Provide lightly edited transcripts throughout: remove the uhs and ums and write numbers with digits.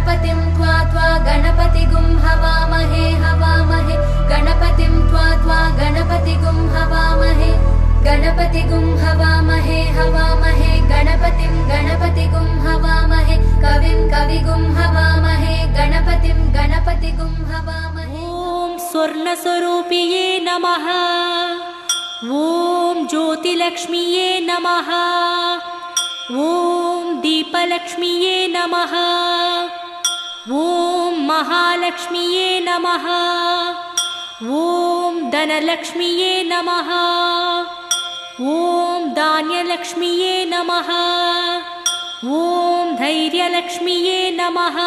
गणपतिं त्वा गणपतिगुं हवामहे हवामहे गणपतिं त्वा गणपतिगुं हवामहे गणपतिगुं हवामहे हवामहे गणपतिगुं हवामहे कविगुं हवामहे गणपतिगुं हवामहे। ॐ स्वर्णस्वरूपिये नमः। ॐ ज्योतिलक्ष्मीये नमः। ॐ दीपलक्ष्मीये नमः। ॐ महालक्ष्मीये नमः। ॐ धनलक्ष्मीये नमः। ॐ धान्यलक्ष्मीये नमः। ॐ धैर्यलक्ष्मीये नमः।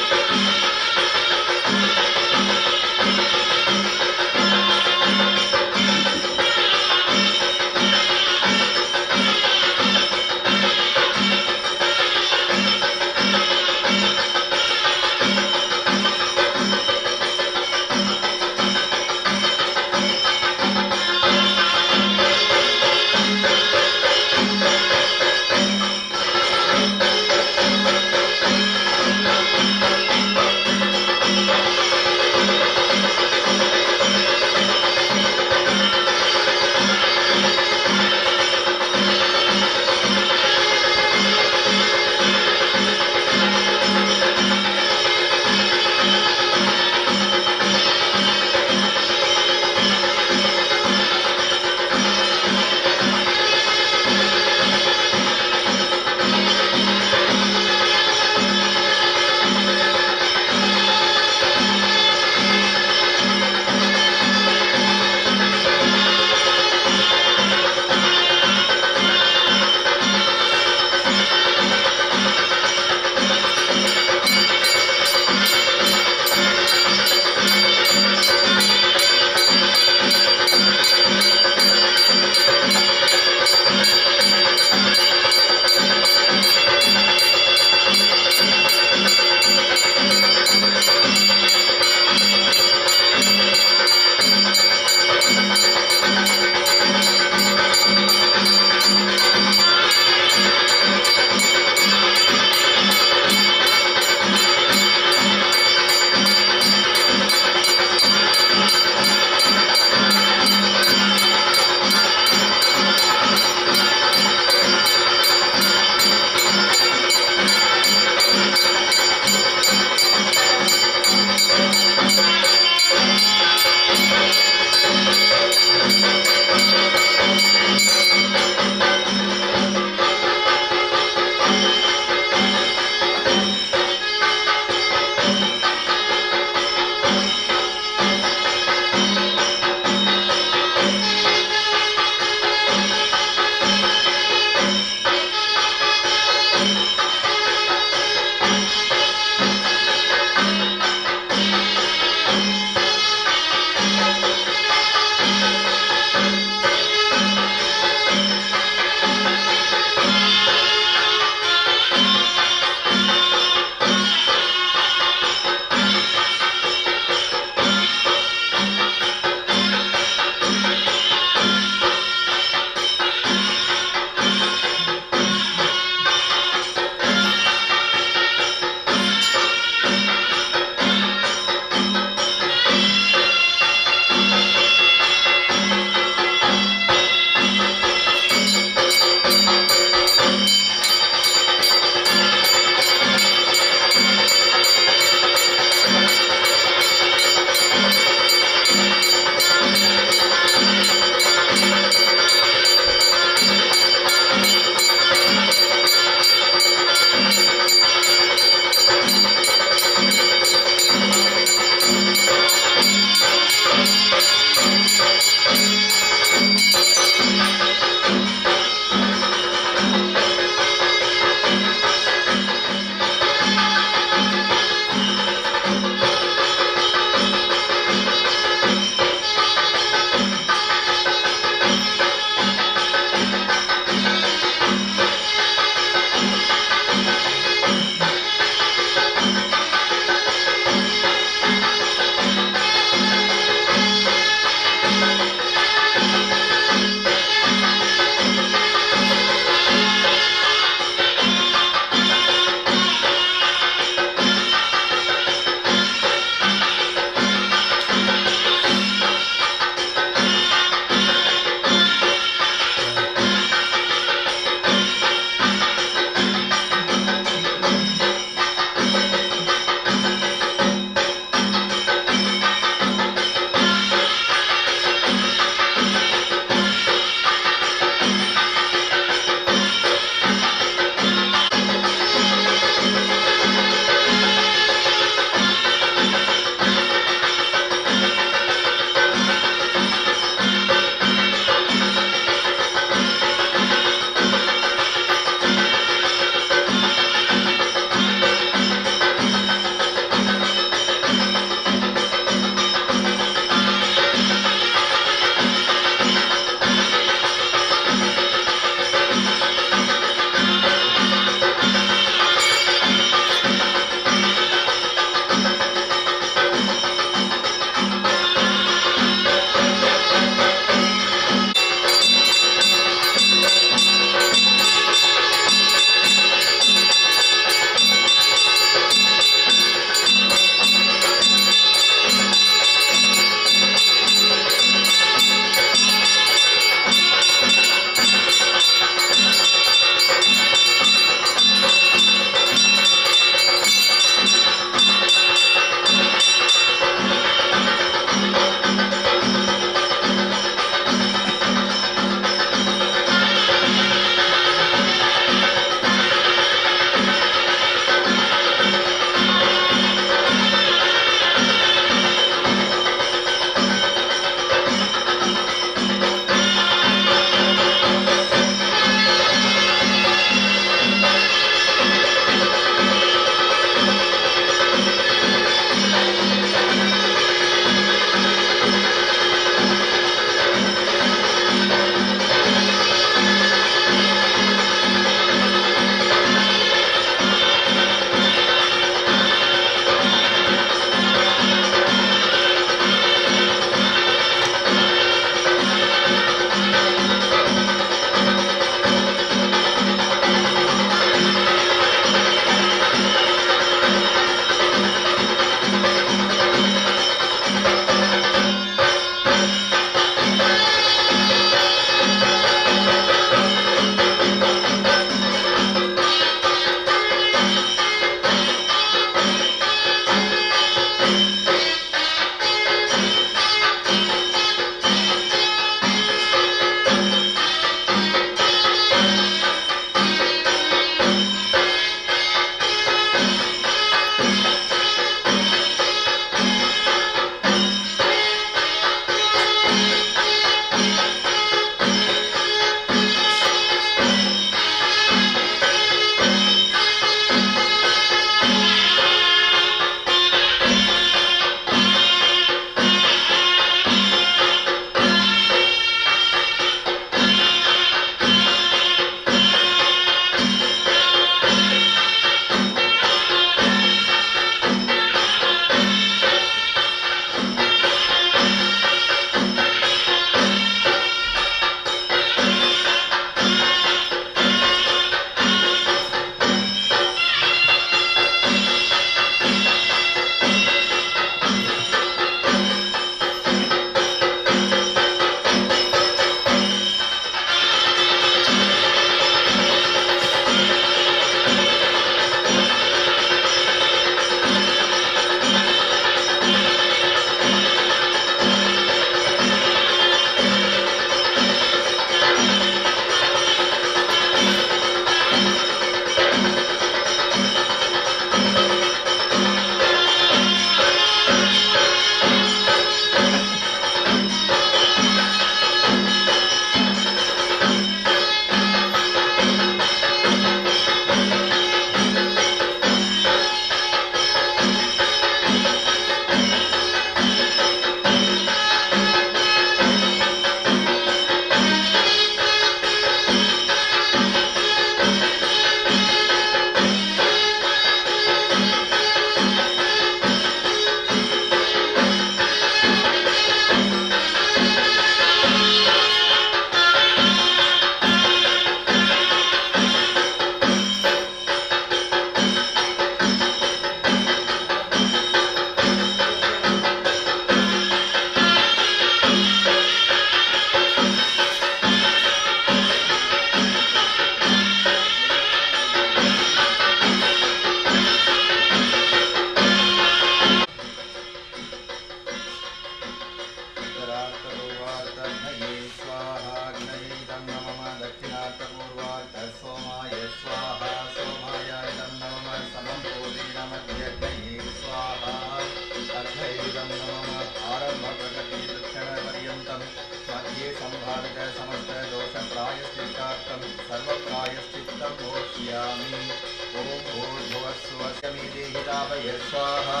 ज्ञावय स्वाहा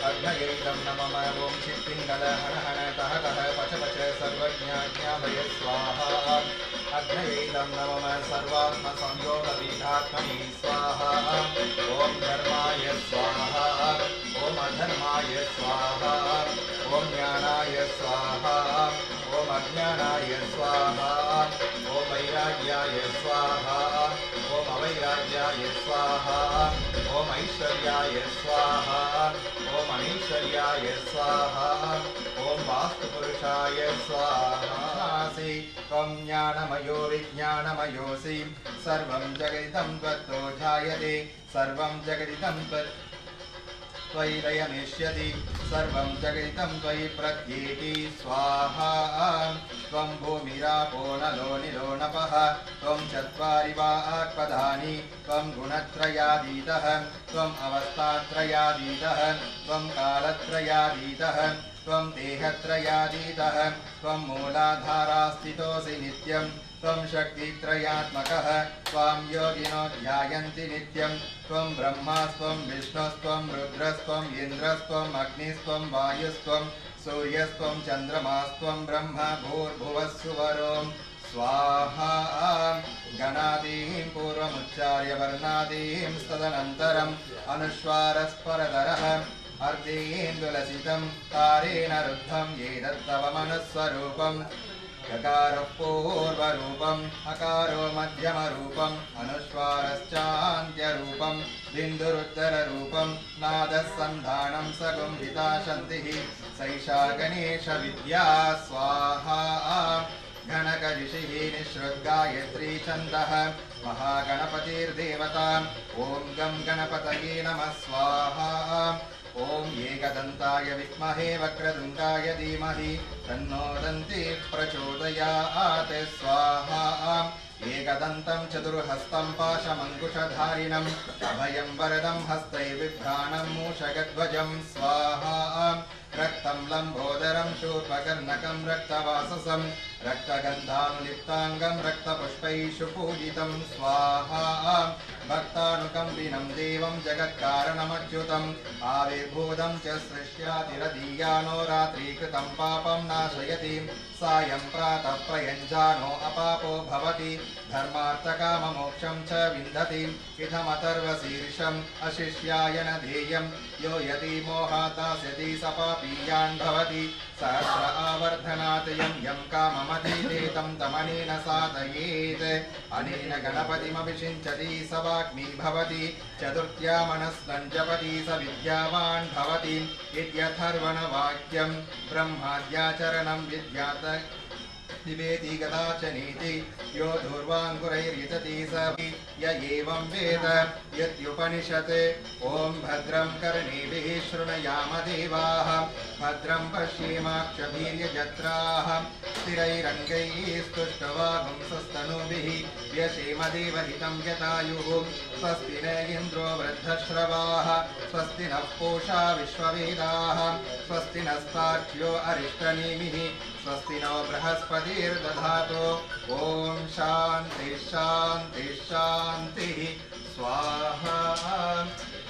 अग्नयैदं नमः ॐ चित्पिङ्गल हण हण कह कह पच पच सर्वज्ञावय स्वाहा अग्नयैदं नमः सर्वात्मसंयोगपीठात्मनि स्वाहा ॐ धर्माय स्वाहा ॐ अधर्माय स्वाहा ॐ ज्ञानाय स्वाहा ॐ अज्ञानाय स्वाहा ॐ वैराग्याय स्वाहा ॐ अवैराग्याय स्वाहा ॐ ऐश्वर्याय स्वाहा ॐ अनैश्वर्याय स्वाहा ॐ वास्तुपुरुषाय स्वाहासि त्वं ज्ञानमयो विज्ञानमयोऽसि सर्वं जगदिदं त्वत्तो जायते सर्वं जगदिदं त्वयि लयमेष्यति सर्वं जगदिदं त्वयि प्रत्येति स्वाहा त्वं भूमिरापो नलो निलो नपः त्वं चत्वारि वाक्पदानि त्वं गुणत्रयातीतः त्वम् अवस्थात्रयातीतः त्वं कालत्रयातीतः त्वं देहत्रयातीतः त्वं मूलाधारास्थितोऽसि नित्यं त्वं शक्तित्रयात्मकः त्वां योगिनो ध्यायन्ति नित्यं त्वं ब्रह्मास्त्वं विष्णुस्त्वं रुद्रस्त्वं इन्द्रस्त्वम् अग्निस्त्वं वायुस्त्वं सूर्यस्त्वं चन्द्रमास्त्वं ब्रह्म भूर्भुवस्सुवरों स्वाहा गणादीं पूर्वमुच्चार्य वर्णादीं तदनन्तरम् अनुस्वारस्परतरः अर्धेन्दुलसितं तारेण रुद्धं एतत्तव मनस्वरूपं यकारः पूर्वरूपम् अकारो मध्यमरूपम् अनुस्वारश्चान्त्यरूपं बिन्दुरुत्तररूपं नादः सन्धानं सगुम्भिता शन्तिः सैषा गणेशविद्या स्वाहा गणकऋषिः निःसृद्गायत्री छन्दः महागणपतिर्देवता ॐ गं गणपतये नमः स्वाहा ॐ एकदन्ताय विद्महे वक्रतुण्डाय धीमहि तन्नो दन्तिः प्रचोदयात् स्वाहा एकदन्तं चतुर्हस्तं पाशमङ्कुशधारिणम् अभयं वरदं हस्तैर्बिभ्राणं मूषकध्वजं स्वाहा रक्तं लम्बोदरं शूर्पकर्णकं रक्तवाससं रक्तगन्धानुलिप्ताङ्गं रक्तपुष्पैः सुपूजितं स्वाहा भक्तानुकम्बिनं देवं जगत्कारणमच्युतम् आविर्भूतं च सृष्ट्यातिरदीयानो रात्रीकृतं पापं नाशयति सायं प्रातः प्रयञ्जानो अपापो भवति धर्मार्थकाममोक्षं च विन्दति इथमतर्वशीर्षम् अशिष्याय न ध्येयं यो यदि मोहादास्यति स पापीयान् भवति सहस्र आवर्धनात् यं यं काममधीतेतं तमनेन साधयेत् अनेन गणपतिमभिषिञ्चति स वाग्मी भवति चतुर्थ्या मनस्सं जपति स विद्यावान् भवति इत्यथर्वणवाक्यं ब्रह्माद्याचरणं विद्यात् दिवेति गदा च नीति यो दूर्वाङ्कुरैर्यजति स य एवं वेद यद्युपनिषत् ॐ भद्रं कर्णेभिः शृणुयाम देवाः भद्रं पश्येमाक्षभिर्यजत्राः स्थिरैरङ्गैः स्तुष्टवागुंसस्तनूभिः व्यशेम देवहितं यतायुः स्वस्ति न इन्द्रो वृद्धश्रवाः स्वस्ति नः पूषा विश्ववेदाः स्वस्ति नस्तार्क्ष्यो अरिष्टनेमिः स्वस्ति नो बृहस्पतिर्दधातु ॐ शान्ति शान्ति शान्तिः स्वाहा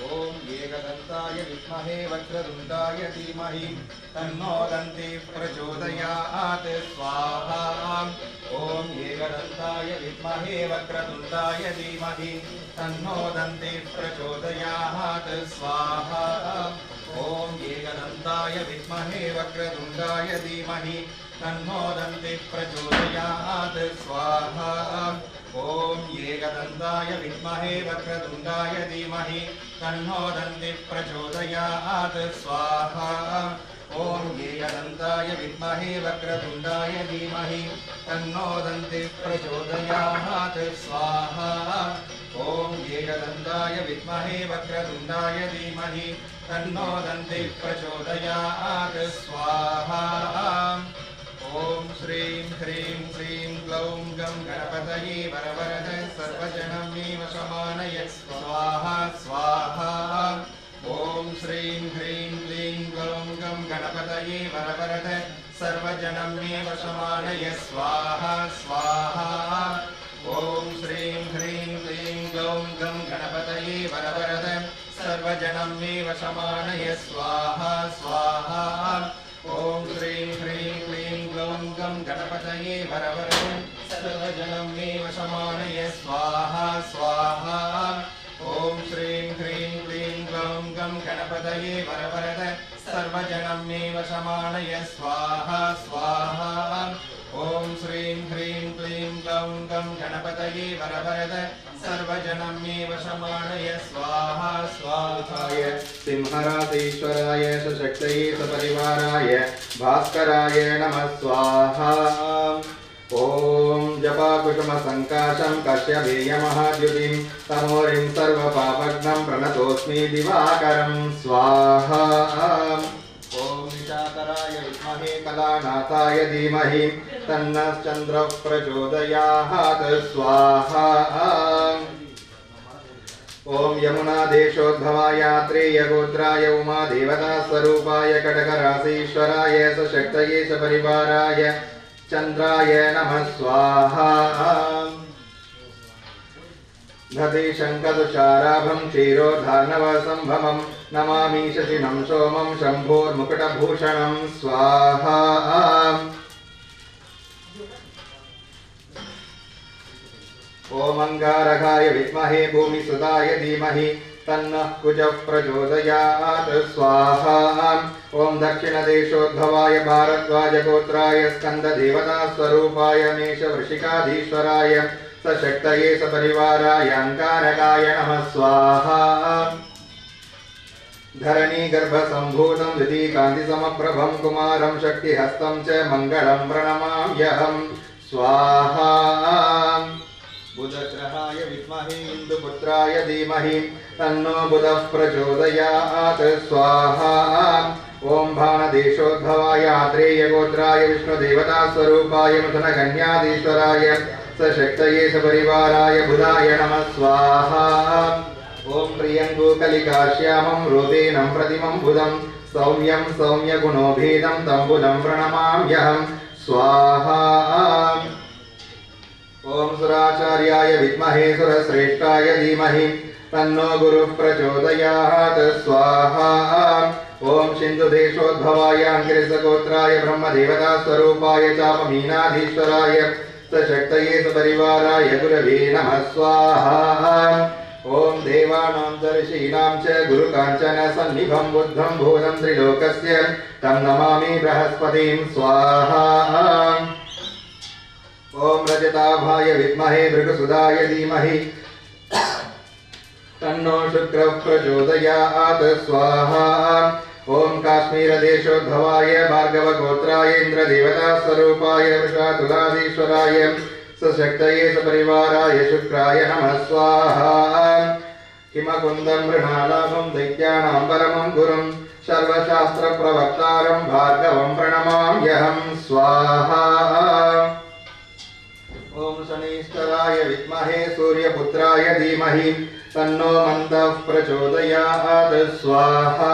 ॐ एकदन्ताय विद्महे वक्रतुण्डाय धीमहि तन्नो दन्तिः प्रचोदयात् स्वाहा ॐ एकदन्ताय विद्महे वक्रतुण्डाय धीमहि तन्नो दन्तिः प्रचोदयात् स्वाहा ॐ एकदन्ताय विद्महे वक्रतुण्डाय धीमहि तन्नो दन्तिः प्रचोदयात् स्वाहा ॐ एकदन्ताय विद्महे वक्रतुण्डाय धीमहि तन्नो दन्तिः प्रचोदयात् स्वाहा ॐ एकदन्ताय विद्महे वक्रतुण्डाय धीमहि तन्नो दन्तिः प्रचोदयात् स्वाहा ॐ एकदन्ताय विद्महे वक्रतुण्डाय धीमहि तन्नो दन्तिः प्रचोदयात् स्वाहा ॐ श्रीं ह्रीं श्रीं ग्लौं गं गणपतये वरवरद सर्वजनं मे वशमानय स्वाहा स्वाहा ॐ श्रीं ह्रीं क्लीं ग्लौं गं गणपतये वरवरद सर्वजनं मे वशमानय स्वाहा स्वाहा ॐ श्रीं ह्रीं क्लीं ग्लौं गं गणपतये वरवरद सर्वजनं मे वशमानय स्वाहा स्वाहा ॐ श्रीं ह्रीं क्लीं ग्लौं गं गणपतये वरवरदे सर्वजनं मे वशमानय स्वाहा स्वाहा ॐ श्रीं ह्रीं क्लीं ग्लौं गं गणपतये वरवरदे सर्वजनं मे वशमानय स्वाहा स्वाहा ॐ श्रीं ह्रीं क्लीं ग्लौं गं गणपतये वरवरदे सर्वजनं मे वशमानय स्वाहा स्वाहाय सिंहरासेश्वराय सशक्तये सपरिवाराय भास्कराय नमः स्वाहा ॐ जपाकुसुमसङ्काशं कश्यपेयमहाद्युतिं तमोरिं सर्वपापघ्नं प्रणतोऽस्मि दिवाकरं स्वाहा ॐ निशाकराय विद्महे कलानाथाय धीमहि तन्नश्चन्द्रः प्रचोदयात् स्वाहा ॐ यमुनादेशोद्भवाय त्रेयगोत्राय उमादेवतास्वरूपाय कटकरासीश्वराय सशक्तये सपरिवाराय चन्द्राय नमः स्वाहा धते शङ्खतुषाराभं क्षीरोधार्णवसम्भवं नमामि शशिनं सोमं शम्भोर्मुकुटभूषणं स्वाहा ॐ अंगारकाय विद्महे भूमिसुताय धीमहि तन्नः कुजः प्रचोदयात् स्वाहा ॐ दक्षिणदेशोद्भवाय भारद्वाजगोत्राय स्कन्ददेवतास्वरूपाय मेषवृषिकाधीश्वराय सशक्तये सपरिवाराय अंगारकाय नमः स्वाहा धरणी गर्भसम्भूतं द्वितीकान्तिसमप्रभं कुमारं शक्तिहस्तं च मङ्गलं प्रणमाम्यहं स्वाहा बुधग्रहाय विद्महे इन्दुपुत्राय धीमहि तन्नो बुधः प्रचोदयात् स्वाहा ॐ भानदेशोद्भवाय आत्रेयगोत्राय विष्णुदेवतास्वरूपाय मिथुनकन्याधीश्वराय सशक्तये सपरिवाराय बुधाय नमः स्वाहा ॐ प्रियङ्गुकलिकाश्यामं रूपेणं प्रतिमं बुधं सौम्यं सौम्यगुणोभेदं तं बुधं प्रणमाम्यहं स्वाहा ॐ सुराचार्याय विद्महे सुरश्रेष्ठाय धीमहि तन्नो गुरुः प्रचोदयात् स्वाहा ॐ सिन्धुदेशोद्भवाय अंगिरसगोत्राय ब्रह्मदेवतास्वरूपाय चापमीनाधीश्वराय सशक्तये सपरिवाराय गुरवे नमः स्वाहा ॐ देवानां ऋषीणां च गुरुकाञ्चन सन्निभं बुद्धं भूतं त्रिलोकस्य तं नमामि बृहस्पतिं स्वाहा ॐ रजताभाय विद्महे भृगुसुधाय धीमहि तन्नो शुक्रः प्रचोदयात् स्वाहा ॐ काश्मीरदेशोद्भवाय भार्गवगोत्राय इन्द्रदेवतास्वरूपाय वृषातुलाधीश्वराय सशक्तये सपरिवाराय शुक्राय नमः स्वाहा हिमकुन्दं मृणालाभं दैत्यानां परमं गुरुं सर्वशास्त्रप्रवक्तारं भार्गवं प्रणमाम्यहं स्वाहा ॐ शनैश्चराय विद्महे सूर्यपुत्राय धीमहि तन्नो मन्दः प्रचोदयात् स्वाहा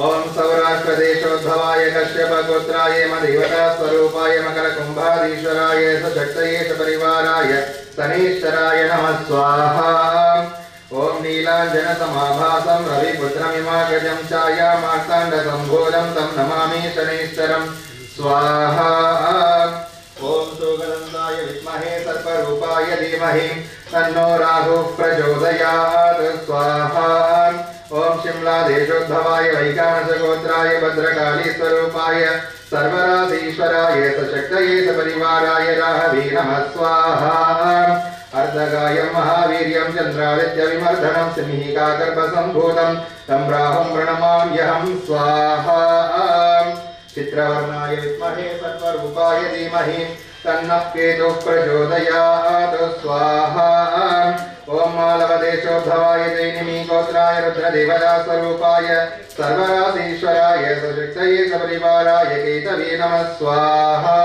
ॐ सौराष्ट्रदेशोद्भवाय कश्यपगोत्राय मदेवतास्वरूपाय मकरकुम्भाधीश्वराय सशक्तये सपरिवाराय शनैश्चराय नमः स्वाहा ॐ नीलाञ्जनसमाभासं रविपुत्रमिमागजं छायामार्ताण्डसम्भोजं तं नमामि शनैश्चरं स्वाहा ॐ सुगन्धाय विद्महे सर्परूपाय धीमहि तन्नो राहुः प्रचोदयात् स्वाहा ॐ शिम्लादेशोद्भवाय वैकानसगोत्राय भद्रकालीस्वरूपाय सर्वराधीश्वराय सशक्तये सपरिवाराय राहवे नमः स्वाहा अर्धगायं महावीर्यं चन्द्रादित्यविमर्दनं सिंहिकागर्भसम्भूतं तं राहुं प्रणमाम्यहं स्वाहा चित्रवर्णाय विद्महे सर्वरूपाय धीमहि तन्नः केतुः प्रचोदयात् स्वाहा ॐ मालवदेशोद्भवाय दैनिमीगोत्राय रुद्रदेवतास्वरूपाय सर्वराधीश्वराय सशक्तये सपरिवाराय केतवे नमः स्वाहा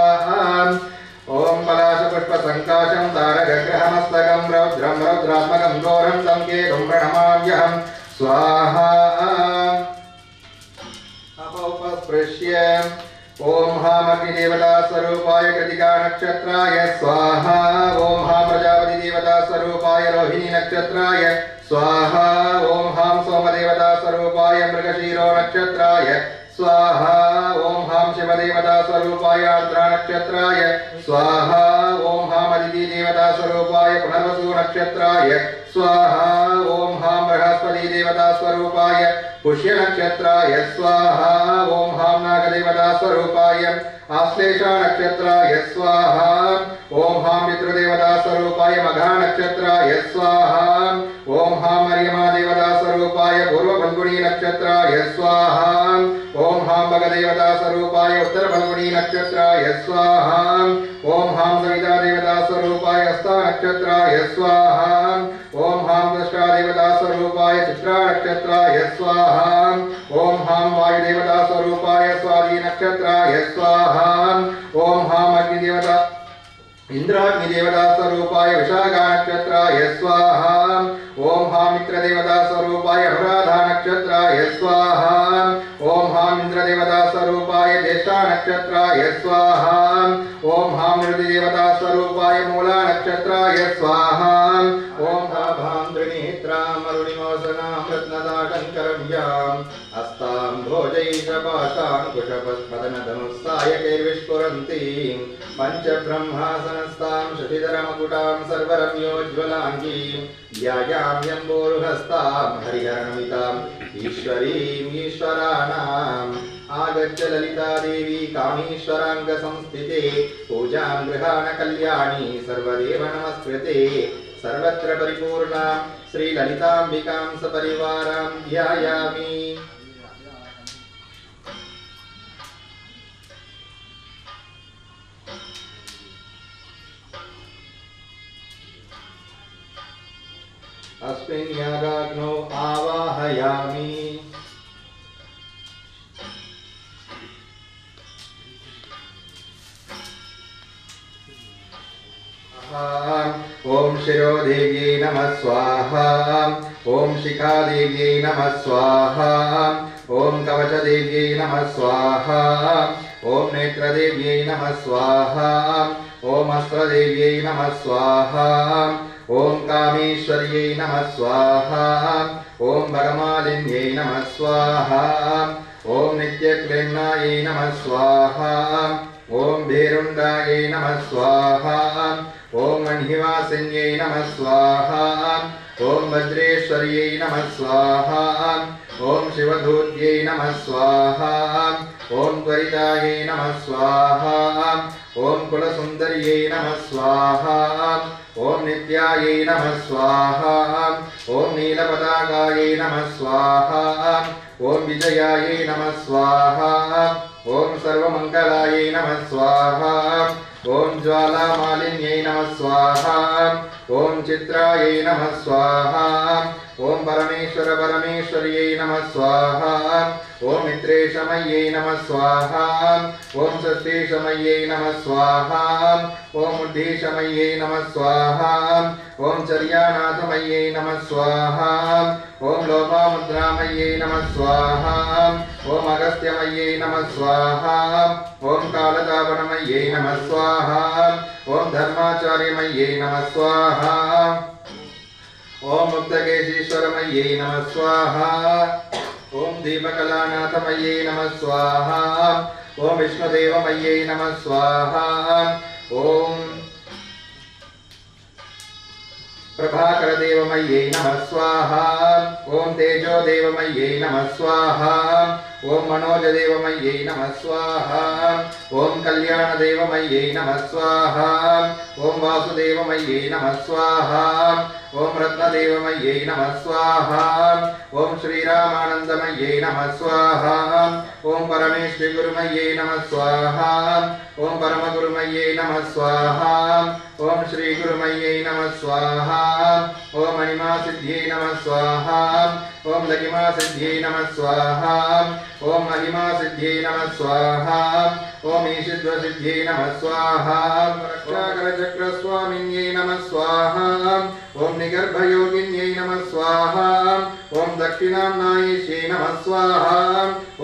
ॐ पलाशपुष्पसङ्काशं तारकग्रहमस्तकं रौद्रं रौद्रात्मकं घोरं तं केतुं प्रणमाम्यहं स्वाहा अपौपस्पृश्य ॐ हामग्निदेवतास्वरूपाय कृतिकानक्षत्राय स्वाहा ॐ हा प्रजापतिदेवतास्वरूपाय रोहिणी नक्षत्राय स्वाहा ओम हां सोमदेवता स्वरूपाय मृगशीरो नक्षत्राय स्वाहा ओम हां शिवदेवता स्वरूपाय आर्द्रा नक्षत्राय स्वाहा ओम हां अदिति देवता स्वरूपाय पुनर्वसु नक्षत्राय स्वाहा ओम हां बृहस्पति देवता स्वरूपाय पुष्य नक्षत्राय स्वाहा ओम हां नागदेवता स्वरूपाय आश्लेषा नक्षत्राय स्वाहा ओम हां पितृदेवता स्वरूपाय मघा नक्षत्राय स्वाहा ओम हां मरियमा देवता स्वरूपाय पूर्व फल्गुनी नक्षत्राय स्वाहा ओम हां भगदेवता स्वरूपाय उत्तर फल्गुनी नक्षत्राय स्वाहा ओम हां सविता देवता स्वरूपाय हस्ता नक्षत्राय स्वाहा ओम हां दृष्टा देवता स्वरूपाय चित्रा नक्षत्राय स्वाहा ओम हां वायु देवता स्वरूपाय स्वाति नक्षत्राय स्वाहा ओम हां अग्नि देवता इंद्राग्नि देवता स्वरूपाय विशाखा नक्षत्राय स्वाहा ओम हां मित्र देवता स्वरूपाय अनुराधा नक्षत्राय स्वाहा ओम हां इंद्र देवता स्वरूपाय ज्येष्ठा नक्षत्राय स्वाहा ओम हां मृति देवता स्वरूपाय मूला नक्षत्राय स्वाहा ओम भां त्रिनेत्रां अरुणिमोसनां रत्नदाटङ्करम्यां हस्तां भोजैषपाशां कुशपद्मदनधनुस्सायकैर्विस्फुरन्तीं पञ्चब्रह्मासनस्तां शशिधरमकुटां सर्वरम्योज्ज्वलाङ्गीं ध्यायाम्यम्बोरुहस्तां हरिहरनमिताम् ईश्वरीम् ईश्वराणाम् आगच्छ ललिता देवी कामेश्वराङ्गसंस्थिते पूजां गृहाण कल्याणी सर्वदेव नमस्कृते सर्वत्र परिपूर्णां श्रीललिताम्बिकां सपरिवारां ध्यायामि। अस्मिन् यागाग्नौ आवाहयामि। ओम शिरोदेव्यै नमः स्वाहा ओम शिखादेव्यै नमः स्वाहा ओम कवचदेव्यै नमः स्वाहा ओम नेत्रदेव्यै नमः स्वाहा ओम अस्त्रदेव्यै नमः स्वाहा ओम कामेश्वर्यै नमः स्वाहा ओम भगमालिन्यै नमः स्वाहा ओम नित्यक्लेन्नायै नमः स्वाहा ओम भेरुण्डायै नमः स्वाहा ओम मणिवासिन्यै नमः स्वाहा ओम वज्रेश्वर्यै नमः स्वाहा ओम शिवधूत्यै नमः स्वाहा ओम त्वरितायै नमः स्वाहा ओम कुलसुन्दर्यै नमः स्वाहा ओम नित्यायै नमः स्वाहा ओम नीलपताकायै नमः स्वाहा ओम विजयायै नमः स्वाहा ओम सर्वमंगलायै नमः स्वाहा ओम ज्वालामालिन्यै नमः स्वाहा ओम चित्रायै नमः स्वाहा ओम परमेश्वर्यै नमः स्वाहा ओम मित्रेशमय्यै नमः स्वाहा ओम षष्ठेशमय्यै नमः स्वाहा ओम उद्धेशमय्यै नमः स्वाहा ओम चर्यानाथमय्यै नमः स्वाहा ओम लोपामुद्रामय्यै नमः स्वाहा ओम अगस्त्यमय्यै नमः स्वाहा ओम कालतापनमय्यै नमः स्वाहा ओम धर्माचार्यमय्यै नमः स्वाहा ओम मुक्तकेशीश्वरमय्यै नमः स्वाहा ओम दीपकलानाथमय्यै नमः स्वाहा ओम विष्णुदेवमय्यै नमः स्वाहा ओम प्रभाकरदेवमय्यै नमः स्वाहा ओम तेजोदेवमय्यै नमः स्वाहा ओम मनोजदेवमय्यै नमः स्वाहा ओम कल्याणदेवमय्यै नमः स्वाहा ओम वासुदेवमय्यै नमः स्वाहा ओम रत्नदेवमय्यै नमः स्वाहा ओम श्रीरामानन्दमय्यै नमः स्वाहा ओम परमेश्वरगुरुमय्यै नमः स्वाहा ओम परमगुरुमय्यै नमः स्वाहा ओम श्रीगुरुमय्यै नमः स्वाहा ओम महिमासिद्ध्यै नमः स्वाहा ओम लघिमासिद्ध्यै नमः स्वाहा ओम महिमासिद्ध्यै नमः स्वाहा ओम ईशिद्वसिद्ध्यै नमः स्वाहा रक्षाकरचक्रस्वामिन्यै नमः स्वाहा ओम निगर्भयोगिन्यै नमः स्वाहा ओम दक्षिणाम्नायिष्यै नमः स्वाहा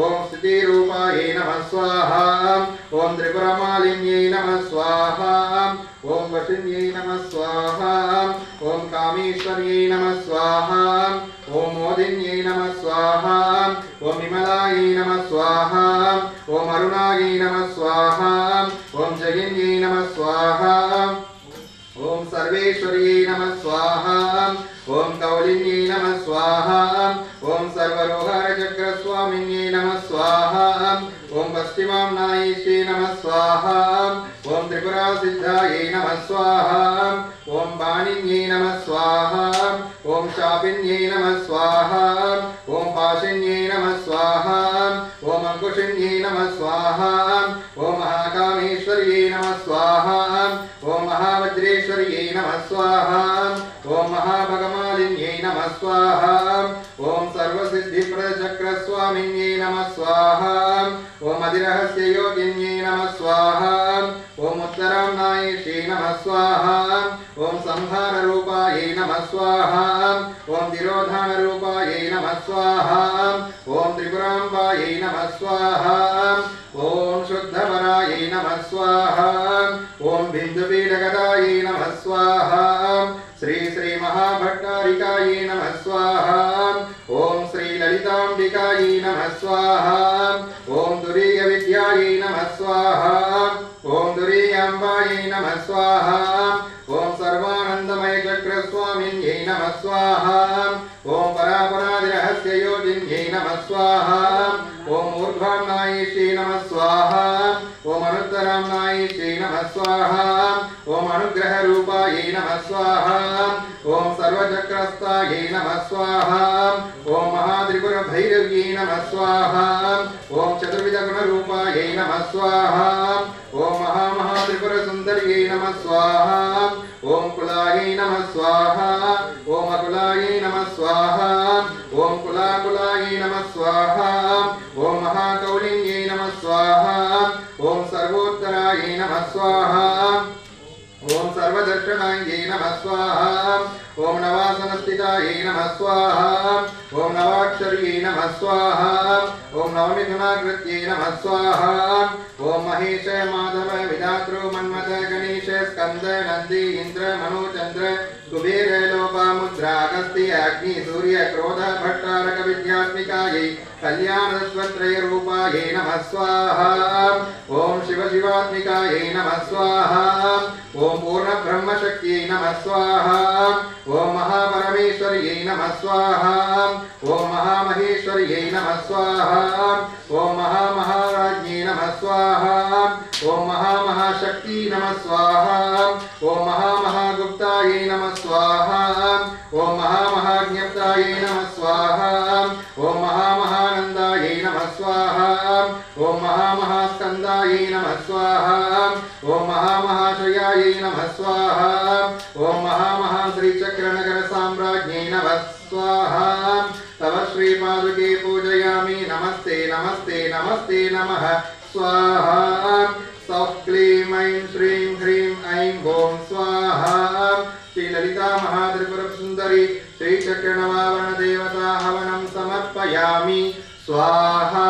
ओम स्थितिरूपायै नमः स्वाहा ओम त्रिपुरमालिन्यै नमः स्वाहा ओम वशिन्यै नमः स्वाहा ओम कामे कामेश्वर्यै नमः स्वाहा ॐ मोदिन्यै नमः स्वाहा ॐ विमलायै नमः स्वाहा ॐ अरुणायै नमः स्वाहा ॐ जगिन्यै नमः स्वाहा ॐ सर्वेश्वर्यै नमः स्वाहा ॐ कौलिन्यै नमः स्वाहा ॐ सर्वरोहरचक्रस्वामिन्यै नमः स्वाहा ॐ पश्चिमाम्नायिष्यै नमः स्वाहा ॐ त्रिपुरासिद्धायै नमः स्वाहा ॐ वाणिन्यै नमः स्वाहा ॐ शापिन्यै नमः स्वाहा ॐ पाशिन्यै नमः स्वाहा ॐ अंकुशिन्यै नमः स्वाहा ॐ महाकामेश्वर्यै नमः स्वाहा ॐ महावज्रेश्वर्यै नमः स्वाहा ॐ महाभगमालिन्यै नमः स्वाहा ॐ सर्वसिद्धिप्रदचक्रस्वामिन्यै नमः स्वाहा ॐ अधिरहस्ययोगिन्यै नमः स्वाहा ॐ उत्तराम्नायिष्यै नमः स्वाहा ॐ संहाररूपायै नमः स्वाहा ॐ तिरोधानरूपायै नमः स्वाहा ॐ त्रिपुराम्बायै नमः स्वाहा ॐ शुद्धवरायै नमः स्वाहा ॐ बिन्दुपीठगदायै नमः स्वाहा श्री श्री महाभट्टारिकायै नमः स्वाहा ॐ श्री ललिताम्बिकायै नमः स्वाहा ॐ दुरीयविद्यायै नमः स्वाहा ॐ दुरीयाम्बायै नमः स्वाहा ॐ सर्वानन्दमय चक्रस्वामिन्यै नमः स्वाहा ॐ परापरादिरहस्ययोगिन्यै नमः स्वाहा ॐ ऊर्ध्वाम्नायिष्यै नमः स्वाहा ॐ अनुत्तराम्नायिष्यै नमः स्वाहा ॐ अनुग्रहरूपायै नमः स्वाहा ॐ सर्वचक्रस्थायै नमः स्वाहा ॐ महात्रिपुरभैरव्यै नमः स्वाहा ॐ चतुर्विधगुणरूपायै नमः स्वाहा ॐ महामहात्रिपुरसुन्दर्यै नमः स्वाहा ॐ कुलायै नमः स्वाहा ॐ अकुलायै नमः स्वाहा ॐ कुलाकुलायै नमः स्वाहा ॐ महाकौलिन्यै नमः स्वाहा ॐ सर्वोत्तरायै नमः स्वाहा ॐ सर्वदर्शनायै नमः स्वाहा ॐ नवासनस्थितायै नमः स्वाहा ॐ नवाक्षर्यै नमः स्वाहा ॐ नवमिथुनाकृत्यै नमः स्वाहा ॐ महेश माधव विधातृ मन्मथ गणेश स्कंद नंदी इंद्र मनुचंद्र कुबेर लोपामुद्रा अगस्त्य अग्नि सूर्य क्रोध भट्टारक विद्यात्मिकायै कल्याणस्वत्रयरूपायै नमः स्वाहा ॐ शिवशिवात्मिकायै नमः स्वाहा ॐ पूर्णब्रह्मशक्त्यै नमः स्वाहा ॐ महापरमेश्वर्यै नमः स्वाहा ॐ महामहेश्वर्यै नमः स्वाहा ॐ महामहाराज्ञै नमः स्वाहा ॐ महामहाशक्ति नमः स्वाहा ॐ महामहागुप्तायै नमः स्वाहा ॐ महामहाज्ञप्तायै नमः स्वाहा ॐ महामहानन्दायै नमः स्वाहा ॐ महामहास्कन्दायै नमः स्वाहा ॐ महामहाशयायै नमः स्वाहा ॐ महामहाश्रीचक्रनगरसाम्राज्ञै नमः स्वाहा तव श्रीपादुके पूजयामि नमस्ते नमस्ते नमस्ते नमः स्वाहा सौः क्लीं ऐं श्रीं ह्रीं ऐं ॐ स्वाहा श्री ललिता महात्रिपुरसुन्दरी श्रीचक्रनवावरण देवता हवनं समर्पयामि स्वाहा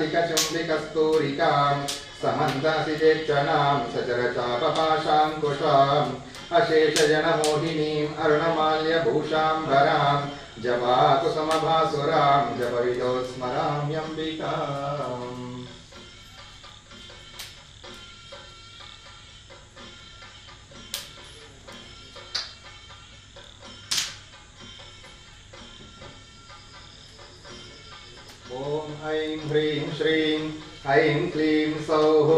मल्लिकचुम्बिकस्तूरिकां समन्दासि चेक्षणां सचरचापपाशाङ्कुशाम् अशेषजनमोहिनीम् अरुणमाल्यभूषाम्बरां जपाकुसुमभासुरां जपविदो स्मराम्यम्बिकाम्। ॐ ऐं ह्रीं श्रीं ऐं क्लीं सौः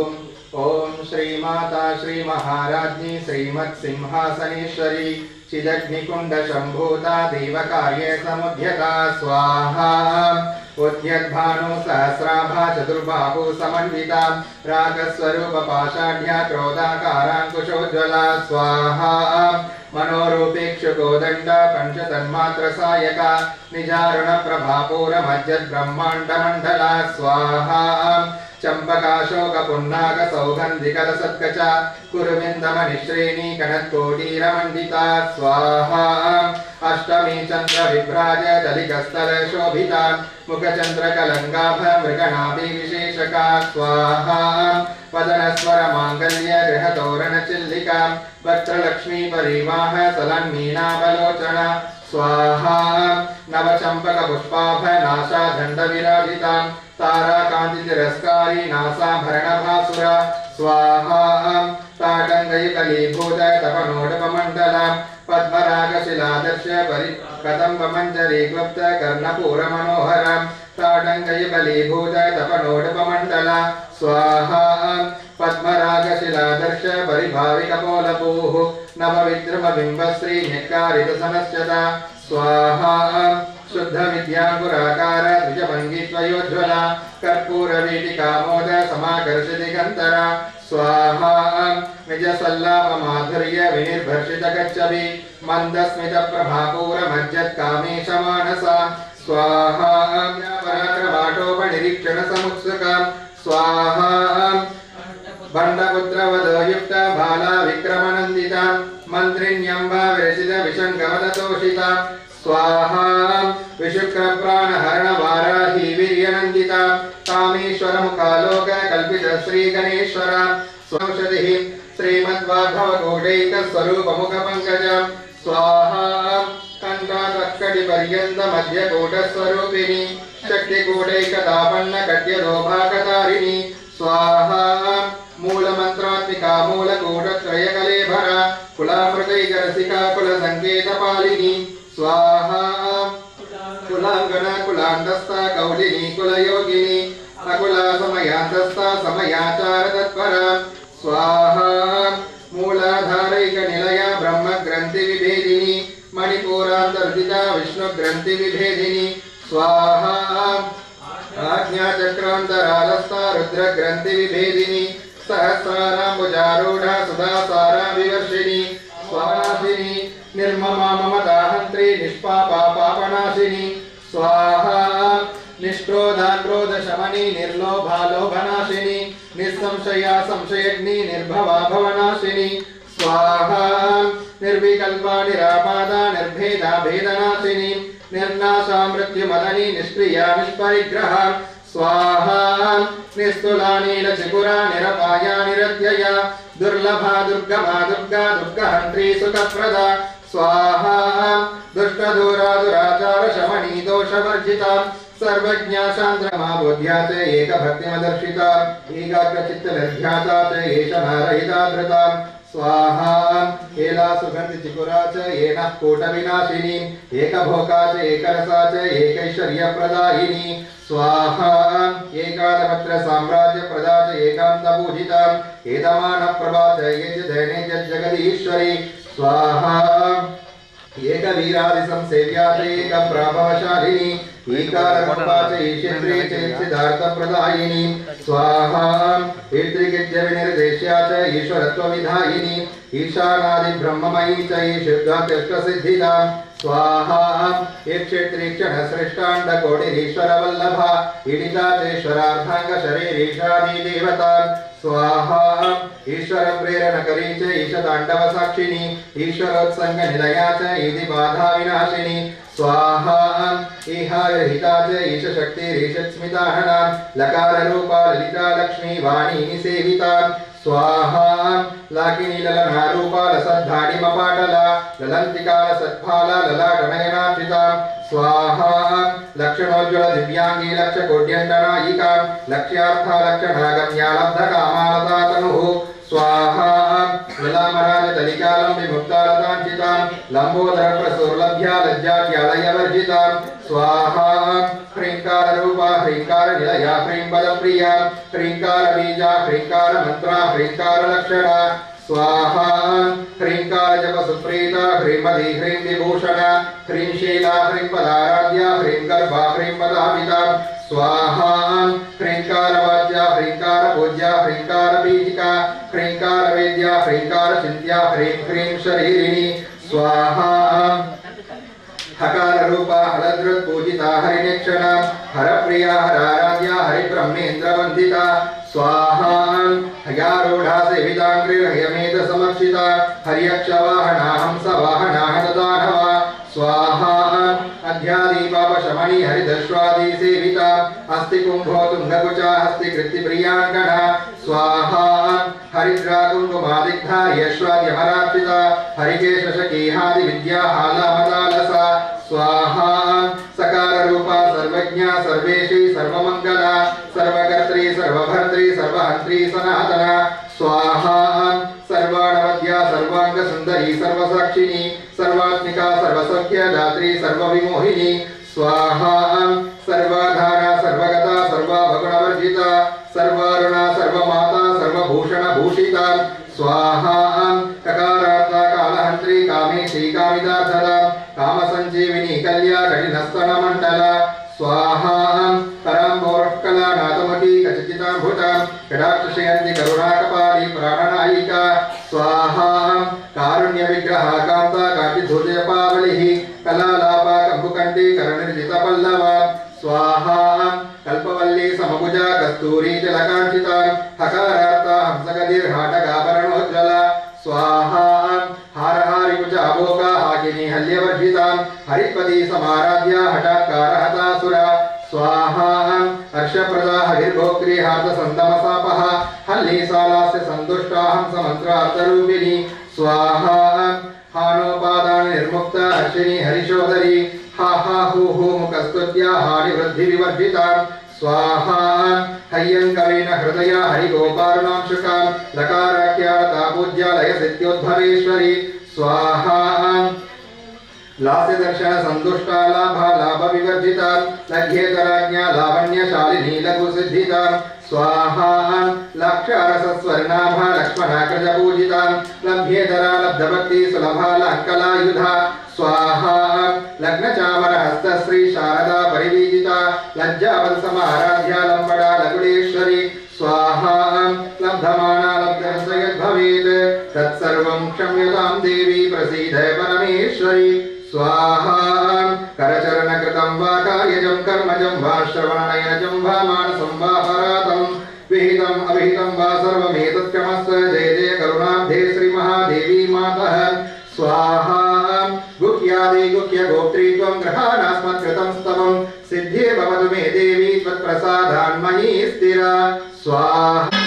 ॐ श्रीमाता श्रीमहाराज्ञी श्रीमत्सिंहासनेश्वरी चिदग्निकुण्डशम्भूता देवकार्ये समुद्यता स्वाहा। उद्यद्भानु सहस्राभा चतुर्बाहु समन्विता रागस्वरूपपाषाढ्या क्रोधाकाराङ्कुशोज्ज्वला स्वाहा। मनोरूपेक्षुकोदण्डा पञ्चतन्मात्रसायका निजारुणप्रभापूरमज्जद्ब्रह्माण्डमण्डला स्वाहा। चम्पकाशोकपुन्नाकसौगन्धिकलसत्कचा कुरुविन्दमनिश्रेणी कनत्कोटीरमण्डिता स्वाहा। अष्टमी चन्द्रविभ्राज दलिकस्थलशोभिता मुखचन्द्रकलङ्गाभमृगणाभिविशेषका स्वाहा। वदनस्वरमाङ्गल्य गृहतोरणचिल्लिका वक्त्रलक्ष्मी परिवाह सलन्मीनावलोचना स्वाहा। नवचम्पकपुष्पाभनाशा दण्डविराजिता ताराकान्तितिरस्कारी नासाभरणभासुरा स्वाहा। ताटङ्गयुगलीभूत तपनोडपमण्डला पद्मरागशिलादर्श कदम्बमञ्जरी क्लुप्त कर्णपूरमनोहरा ताटङ्गयुगलीभूत तपनोडपमण्डला स्वाहा। पद्मरागशिलादर्श परिभाविकपोलपूः नवविद्रुमबिम्बश्री न्यक्कारितसनश्चता स्वाहा। शुद्धविद्याङ्कुराकार द्विजभङ्गित्वयोज्ज्वला कर्पूरवीटिकामोद समाकर्षदिगन्तरा स्वाहा। निजसल्लापमाधुर्य विनिर्भर्षितगच्छभि मन्दस्मितप्रभापूरमज्जत्कामेशमानसा स्वाहा। पराक्रमाटोपनिरीक्षणसमुत्सुका स्वाहा। भण्डपुत्रवधयुक्ता बाला विक्रमनन्दिता मन्त्रिण्यम्बा विरचितविशङ्गमदतोषिता स्वाहा। विशुक्रप्राणहरणवाराही वीर्यनन्दिता कामेश्वरमुखालोक कल्पितश्रीगणेश्वरा स्वौषधिः श्रीमद्वाघवकोटैकस्वरूपमुखपङ्कजा स्वाहा। कण्ठातत्कटिपर्यन्तमध्यकूटस्वरूपिणी शक्तिकूटैकतापन्नकट्यलोभाकतारिणी स्वाहा। मूलमन्त्रात्मिका मूलकूटत्रयकलेभरा कुलामृतैकरसिका कुलसङ्केतपालिनी स्वाहा। कुलाङ्गना कुलान्तस्था कौलिनी कुलयोगिनी अकुला समयान्तस्था समयाचारतत्परा स्वाहा। मूलाधारैकनिलया ब्रह्मग्रन्थिविभेदिनी मणिपूरान्तर्जिता विष्णुग्रन्थिविभेदिनी स्वाहा। आज्ञाचक्रान्तरालस्था रुद्रग्रन्थिविभेदिनी सहस्राराम्बुजारूढा सुधासारा विवर्षिणी स्वानाशिनी निर्ममा ममताहन्त्री निष्पापा पापनाशिनी स्वाहा। निष्क्रोधाक्रोधशमनी निर्लोभालोभनाशिनी निस्संशया संशयग्नि निर्भवा भवनाशिनी स्वाहा। निर्विकल्पा निरापादा निर्भेदा भेदनाशिनी निर्नाशा मृत्युमदनी निष्क्रिया निष्परिग्रहा स्वाहा। निस्तुला नीलचिपुरा निरपाया निरत्यया दुर्लभा दुर्गमा दुर्गा दुर्गहन्त्री सुखप्रदा स्वाहा। दुष्टदूरा दुराचार शमनी दोषवर्जिता सर्वज्ञा शान्द्रमा बोध्या च एकभक्तिमदर्शिता एकाग्रचित्तनिर्ध्याता च एष नारहिता धृता स्वाहा। एला सुगन्धिचिपुरा च येनः कूटविनाशिनी एकभोगा च एकरसा च एकैश्वर्यप्रदायिनी स्वाहा। एकादपत्र साम्राज्यप्रदा च एकान्तपूजिता एतमानप्रभा च यजधने जगदीश्वरी स्वाहा। एकवीरादिसंसेव्या च एकप्राभवशालिनी एकाररूपा च ईशेन्द्रिय चेत्सिद्धार्थप्रदायिनी स्वाहा। ईदृगिज्यविनिर्देश्या च ईश्वरत्वविधायिनी ईशानादिब्रह्ममयी च ईशुद्धात्यष्टसिद्धिदा स्वाहा। क्षेत्रीक्षणसृष्टाण्डकोटिरीश्वरवल्लभा ईडिता चेश्वरार्धाङ्गशरीरीशादिदेवता स्वाहा। ईश्वरप्रेरणकरी च ईशताण्डवसाक्षिणी ईश्वरोत्सङ्गनिलया च ईदिबाधाविनाशिनी स्वाहा इहाय हिता च ईश शक्तिरीशस्मिताहना लकाररूपा ललिता लक्ष्मी वाणी निसेविता स्वाहा लाकिनी ललना रूपा लसद्धाडिमपाटला ललंतिका लसत्फाला ललाटनयनार्चिता स्वाहा लक्षणोज्ज्वल दिव्यांगी लक्ष कोट्यंतनायिका लक्ष्यार्था लक्षणागम्या लब्धकामालता तनुः स्वाहा ललामराज तलिकालं विमुक्तालतांचितां लंबोदर प्रसुर्लभ्या लज्जाट्यालयवर्जितां स्वाहा ह्रींकार रूपा ह्रींकार निलया ह्रीं बलप्रिया ह्रींकार बीजा ह्रींकार मंत्रा ह्रींकार लक्षणा स्वाहा ह्रींकार जप सुप्रीता ह्रीमती ह्रीं विभूषणा ह्रीं शीला ह्रीं पदाराध्या ह्रीं गर्भा ह्रीं पदापिता स्वाहा ह्रींकार वाच्या ह्रींकार पूज्या ह्रींकार बीजिका ह्रींकार वेद्या ह्रींकार चिंत्या ह्रीं ह्रीं शरीरिणी स्वाहा हकार रूपा हलद्रुत पूजिता हरिनेक्षणा हरप्रिया हराराध्या हरिब्रह्मेन्द्र वंदिता स्वाहा हयारूढ़ा सेवितांग्रिर्हयमेध समर्चिता हर्यक्षवाहना हंसवाहना हनदानवा स्वाहा अध्यादीपापशमनी हरिदश्वादी सेविता अस्ति कुंभो तुंगकुचा हस्ति कृत्तिप्रियांगना स्वाहा हरिद्रा कुंकुमादिग्धा यश्वाद्यमरार्चिता हरिकेशशकीहादि विद्या हालामदालसा स्वाहा सकार रूपा सर्वज्ञा सर्वेशी सर्वमंगला सर्वकर्त्री सर्वभर्त्री सर्वहंत्री सनातना स्वाहा सर्वाणवद्या सर्वांग सुंदरी सर्वसाक्षिणी सर्वात्मिका सर्वसौख्य दात्री सर्वविमोहिनी स्वाहा सर्वाधारा सर्वगता सर्वभगुणवर्जिता सर्वारुणा सर्वमाता सर्वभूषण भूषिता स्वाहा ककारार्था कालहंत्री कामेशी कामिदार्थदा कामसंजीविनी कल्या कठिनस्तनमण्डला स्वाहा पराम्बोरकला नाथमुखी कचचिताम्भुता कटाक्षशयन्ति करुणाकपाली प्राणनायिका स्वाहा कारुण्य विग्रह कांता काचिधुजपावलिः कलालापा कंबुकंटी करणिर्जितपल्लवा स्वाहा कल्पवल्ली समभुजा कस्तूरी तिलकांचिता हकारार्था हंसगदिर्हाटकाभरणोज्ज्वला स्वाहा हारहारिकुचा भोगा हाकिनी हल्यवर्जिता हरिपति समाराध्या हठात्कारहतासुरा स्वाहा हर्षप्रदा हरिर्भोक्त्री हार्दसंतमसापः हल्लीसालास्य संदुष्टा हंसमन्त्रार्थरूपिणी स्वाहा हानोपादान निर्मुक्ता हर्षिणी हरिशोधरी हा हा हू हू मुखस्तुत्या हानिवृद्धि विवर्जिता स्वाहा हय्यंकवेन हृदया हरिगोपारुणांशुका लकाराख्याता पूज्यालय सिद्ध्योद्भवेश्वरी स्वाहा लास्य दर्शन संदुष्टा लाभा लाभ विवर्जिता लघ्येतराज्ञा लावण्यशालिनी लघु सिद्धिता स्वाहा लाक्षारसस्वर्णाभा लक्ष्मणाकृज पूजिता लभ्येतरा लब्धभक्ति सुलभा लङ्कलायुधा स्वाहा लग्नचामर हस्तश्री शारदा परिवीजिता लज्जावल समाराध्या लंबड़ा लकुलेश्वरी स्वाहा लब्धमाना लब्धसयद्भवेत् तत्सर्वं क्षम्यतां देवी प्रसीद परमेश्वरी स्वाहा करचरणकृतं वा कार्यजं कर्मजं वा श्रवणनयनजं वा मानसं वा परातं विहितम् अविहितं वा सर्वमेतत्क्षमस्व जय जय करुणाब्धे श्रीमहादेवी मातः स्वाहा गुह्यादि गुह्य गोत्री त्वं ग्रहाणास्मत्कृतं स्तवं सिद्धे भवतु मे देवी त्वत्प्रसादान्मयी स्थिरा स्वाहा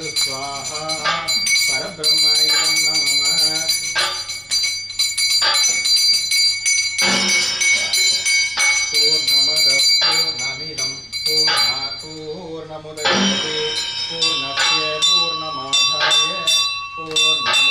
स्वाहा परब्रह्म इदं न मम पूर्णमदः पूर्णमिदं पूर्णात् पूर्णमुदच्यते पूर्णस्य पूर्णमादाय पूर्णमेवावशिष्यते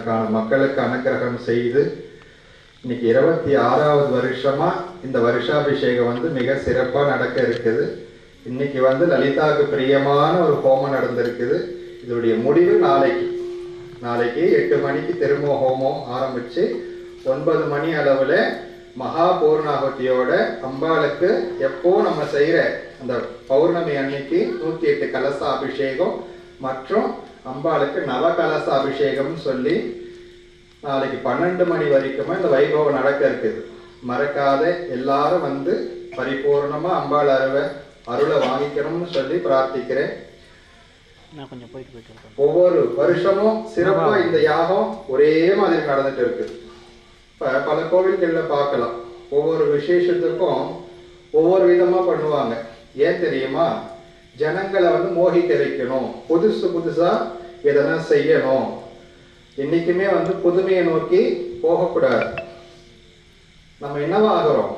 லட்சக்கணக்கான மக்களுக்கு அனுகிரகம் செய்து இன்னைக்கு 26வது வருஷமா இந்த வருஷாபிஷேகம் வந்து மிக சிறப்பா நடக்க இருக்குது. இன்னைக்கு வந்து லலிதாவுக்கு பிரியமான ஒரு ஹோமம் நடந்திருக்குது. இதோடைய முடிவு நாளைக்கு 8 மணிக்கு திரும்ப ஹோமம் ஆரம்பிச்சு 9 மணி அளவுல மகா பூர்ணாகுதியோட அம்பாளுக்கு எப்போ நம்ம செய்யற அந்த பௌர்ணமி அன்னைக்கு 108 கலச அபிஷேகம் மற்றும் அம்பாளுக்கு நவ கலச அபிஷேகம்னு சொல்லி நாளைக்கு 12 மணி வரைக்குமே இந்த வைபவம் நடக்க இருக்குது. மறக்காத எல்லாரும் வந்து பரிபூர்ணமா அம்பாள் அருளை வாங்கிக்கணும்னு சொல்லி பிரார்த்திக்கிறேன். ஒவ்வொரு வருஷமும் சிறப்பா இந்த யாகம் ஒரே மாதிரி நடந்துட்டு இருக்கு. இப்ப பல கோவில்கள்ல பார்க்கலாம், ஒவ்வொரு விசேஷத்துக்கும் ஒவ்வொரு விதமா பண்ணுவாங்க. ஏன் தெரியுமா? ஜனங்களை வந்து மோகிக்க வைக்கணும், புதுசா எதனா செய்யணும். என்னைக்குமே வந்து புதுமையை நோக்கி போகக்கூடாது. நம்ம என்னவாகிறோம்?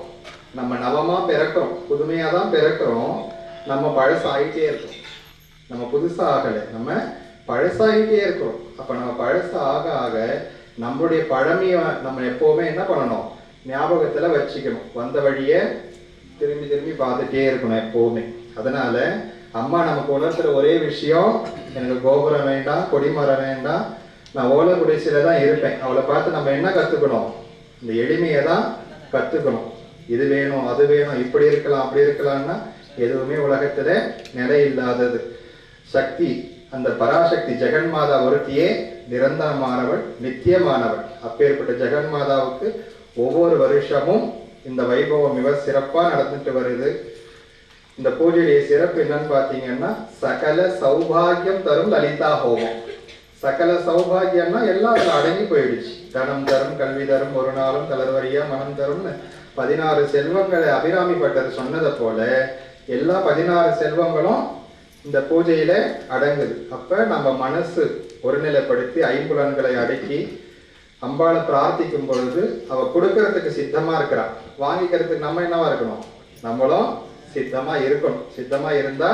நம்ம நவமா பிறக்கிறோம், புதுமையா தான் பிறக்கிறோம். நம்ம பழசாயிட்டே இருக்கோம். நம்ம புதுசா ஆகலை, நம்ம பழசாயிட்டே இருக்கிறோம். அப்ப நம்ம பழசா ஆக ஆக நம்மளுடைய பழமைய நம்ம எப்பவுமே என்ன பண்ணணும்? ஞாபகத்துல வச்சுக்கணும். வந்த வழிய திரும்பி பார்த்துட்டே இருக்கணும் எப்பவுமே. அதனால அம்மா நமக்கு உணர்த்துற ஒரே விஷயம், எனக்கு கோபுரம் வேண்டாம், கொடிமரம் வேண்டாம், நான் ஓலை குடிசையில தான் இருப்பேன். அவளை பார்த்து நம்ம என்ன கத்துக்கணும்? இந்த எளிமையை தான் கத்துக்கணும். இது வேணும், அது வேணும், இப்படி இருக்கலாம், அப்படி இருக்கலாம்னா எதுவுமே உலகத்துல நிலை இல்லாதது. சக்தி, அந்த பராசக்தி ஜெகன்மாதா ஒருத்தியே நிரந்தரமானவள், நித்தியமானவள். அப்பேற்பட்ட ஜெகன்மாதாவுக்கு ஒவ்வொரு வருஷமும் இந்த வைபவம் மிக சிறப்பா நடந்துட்டு வருது. இந்த பூஜையுடைய சிறப்பு என்னன்னு பாத்தீங்கன்னா, சகல சௌபாகியம் தரும் லலிதா ஹோமம். சகல சௌபாகியம்னா எல்லாம் அதுல அடங்கி போயிடுச்சு. தனம் தரும், கல்வி தரும், ஒரு நாளும் தளர்வரியா மனம் தரும்னு 16 செல்வங்களை அபிராமி பட்டர் சொன்னதை போல எல்லா 16 செல்வங்களும் இந்த பூஜையில அடங்குது. அப்ப நம்ம மனசு ஒருநிலைப்படுத்தி ஐம்புலன்களை அடக்கி அம்பாளை பிரார்த்திக்கும் பொழுது அவ கொடுக்கறதுக்கு சித்தமா இருக்கிறான். வாங்கிக்கிறதுக்கு நம்ம என்னவா இருக்கணும்? நம்மளும் சித்தமா இருக்கணும். சித்தமா இருந்தா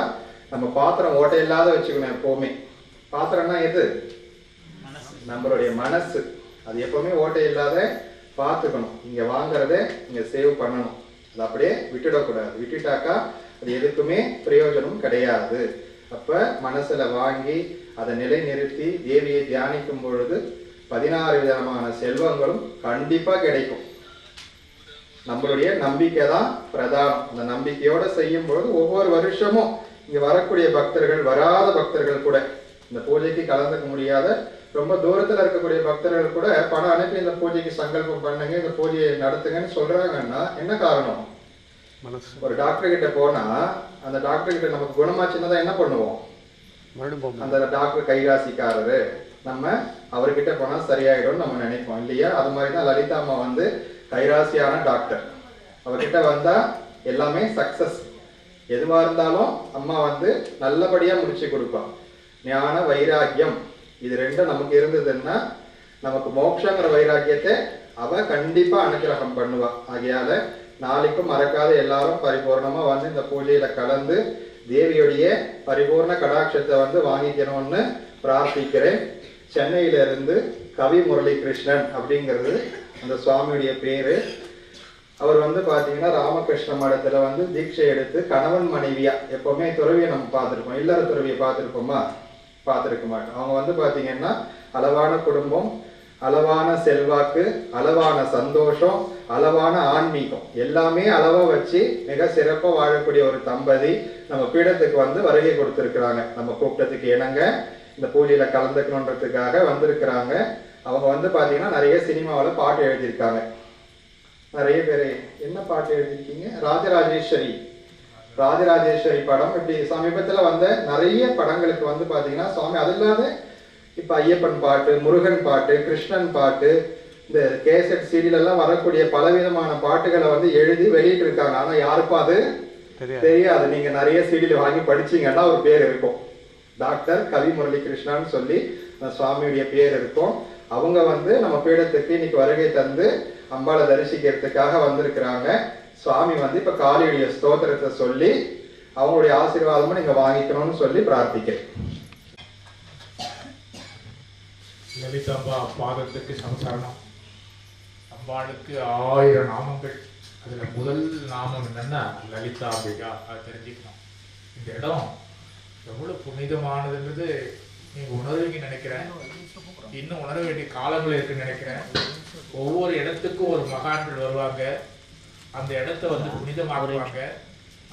நம்ம பாத்திரம் ஓட்டை இல்லாத வச்சுக்கணும். எப்பவுமே பாத்திரம்னா எது? நம்மளுடைய மனசு. அது எப்பவுமே ஓட்டை இல்லாத பார்த்துக்கணும். இங்க வாங்குறத இங்க சேவ் பண்ணணும். அது அப்படியே விட்டுடக்கூடாது. விட்டுட்டாக்கா அது எதுக்குமே பிரயோஜனம் கிடையாது. அப்ப மனசுல வாங்கி அதை நிலைநிறுத்தி தேவியை தியானிக்கும் பொழுது 16 விதமான செல்வங்களும் கண்டிப்பா கிடைக்கும். நம்மளுடைய நம்பிக்கை தான் பிரதானம். அந்த நம்பிக்கையோட செய்யும் பொழுது ஒவ்வொரு வருஷமும் இங்க வரக்கூடிய பக்தர்கள், வராத பக்தர்கள் கூட, இந்த பூஜைக்கு கலந்துக்க முடியாத ரொம்ப தூரத்துல இருக்கக்கூடிய பக்தர்கள் கூட பணம் அனுப்பி இந்த பூஜைக்கு சங்கல்பம் பண்ணுங்க, இந்த பூஜையை நடத்துங்கன்னு சொல்றாங்கன்னா என்ன காரணம்? ஒரு டாக்டர் கிட்ட போனா அந்த டாக்டர் கிட்ட நமக்கு குணமாச்சுன்னா என்ன பண்ணுவோம்? அந்த டாக்டர் கைராசிக்காரரு, நம்ம அவர்கிட்ட போனா சரியாயிடும் நம்ம நினைப்போம் இல்லையா? அது மாதிரிதான் லலிதா அம்மா வந்து கைராசியான டாக்டர். அவர்கிட்ட வந்தா எல்லாமே சக்சஸ். எதுவா இருந்தாலும் அம்மா வந்து நல்லபடியா முடிச்சு கொடுப்பான். ஞான வைராக்கியம் இது ரெண்டும் நமக்கு இருந்ததுன்னா நமக்கு மோட்சங்கிற வைராக்கியத்தை அவ கண்டிப்பா அனுகிரகம் பண்ணுவா. ஆகையால நாளைக்கும் மறக்காத எல்லாரும் பரிபூர்ணமா வந்து இந்த பூஜையில கலந்து தேவியுடைய பரிபூர்ண கடாட்சத்தை வந்து வாங்கிக்கணும்னு பிரார்த்திக்கிறேன். சென்னையில இருந்து கவி முரளி கிருஷ்ணன் அப்படிங்கிறது அந்த சுவாமியுடைய பேரு. அவர் வந்து பாத்தீங்கன்னா ராமகிருஷ்ண மடத்துல வந்து தீட்சை எடுத்து கணவன் மனைவியா, எப்பவுமே துறவியை நம்ம பார்த்திருப்போம், இல்லற துறவியை பார்த்திருப்போமா? பார்த்திருக்க மாட்டோம். அவங்க வந்து பாத்தீங்கன்னா அளவான குடும்பம், அளவான செல்வாக்கு, அளவான சந்தோஷம், அளவான ஆன்மீகம் எல்லாமே அளவா வச்சு மிக சிறப்பா வாழக்கூடிய ஒரு தம்பதி நம்ம பீடத்துக்கு வந்து வருகை கொடுத்திருக்கிறாங்க. நம்ம கூப்பிட்டதுக்கு இணங்க இந்த பூஜையில கலந்துக்கணுன்றதுக்காக வந்திருக்கிறாங்க. அவங்க வந்து பாத்தீங்கன்னா நிறைய சினிமாவில் பாட்டு எழுதியிருக்காங்க. நிறைய பேர் என்ன பாட்டு எழுதியிருக்கீங்க? ராஜராஜேஸ்வரி படம். இப்படி சமீபத்துல வந்த நிறைய படங்களுக்கு வந்து பாத்தீங்கன்னா சுவாமி, அது இல்லாத இப்ப ஐயப்பன் பாட்டு, முருகன் பாட்டு, கிருஷ்ணன் பாட்டு, இந்த கேசட் சீடில எல்லாம் வரக்கூடிய பலவிதமான பாட்டுகளை வந்து எழுதி வெளியிட்டு இருக்காங்க. ஆனா யாருக்கும் அது தெரியாது. நீங்க நிறைய சீடில வாங்கி படிச்சீங்கன்னா ஒரு பேர் இருக்கும், டாக்டர் கவி முரளி கிருஷ்ணான்னு சொல்லி சுவாமியுடைய பேர் இருக்கும். அவங்க வந்து நம்ம பீடத்துக்கு இன்னைக்கு வருகை தந்து அம்பாளை தரிசிக்கிறதுக்காக வந்திருக்கிறாங்க. சுவாமி வந்து இப்ப காளியுடைய ஸ்தோத்திரத்தை சொல்லி அவங்களுடைய ஆசீர்வாதமும் நீங்க வாங்கிக்கணும்னு சொல்லி பிரார்த்திக்கிறேன். லலிதாம்பா பாதத்துக்கு சமசரணம். அம்பாளுக்கு 1000 நாமங்கள். அதில் முதல் நாமம் என்னன்னா லலிதாம்பிகா. அதை தெரிஞ்சுக்கணும். இந்த இடம் எவ்வளோ புனிதமானதுன்றது நீங்கள் உணர்வீங்க நினைக்கிறேன். இன்னும் உணர வேண்டிய காலங்கள் இருக்குன்னு நினைக்கிறேன். ஒவ்வொரு இடத்துக்கும் ஒரு மகான்கள் வருவாங்க, அந்த இடத்த வந்து புனிதமாக்குவாங்க.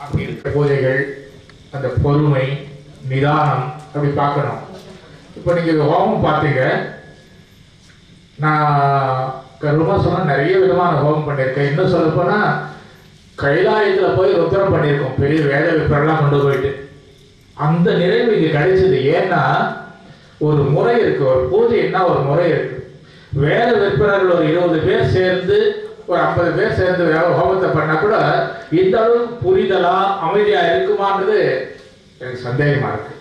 அங்கே இருக்கிற பூஜைகள், அந்த பொறுமை, நிதானம் அப்படி பார்க்கணும். இப்போ நீங்கள் ஹோமம் பார்த்தீங்க, நான் ரொம்ப சொன்னால் நிறைய விதமான ஹோமம் பண்ணியிருக்கேன். இன்னும் சொல்ல போனால் கைலாயத்தில் போய் ருத்ரம் பண்ணியிருக்கோம், பெரிய வேத விற்பரெல்லாம் கொண்டு போயிட்டு. அந்த நிறைவு இங்கே கிடைச்சது. ஏன்னா ஒரு முறை இருக்கு, ஒரு பூஜைன்னா ஒரு முறை இருக்கு. வேத விற்பனர்கள் ஒரு 20 பேர் சேர்ந்து, ஒரு 50 பேர் சேர்ந்து ஹோமத்தை பண்ணா கூட இந்த அளவுக்கு புரிதலா அமைதியா இருக்குமான்றது எனக்கு சந்தேகமா இருக்கு.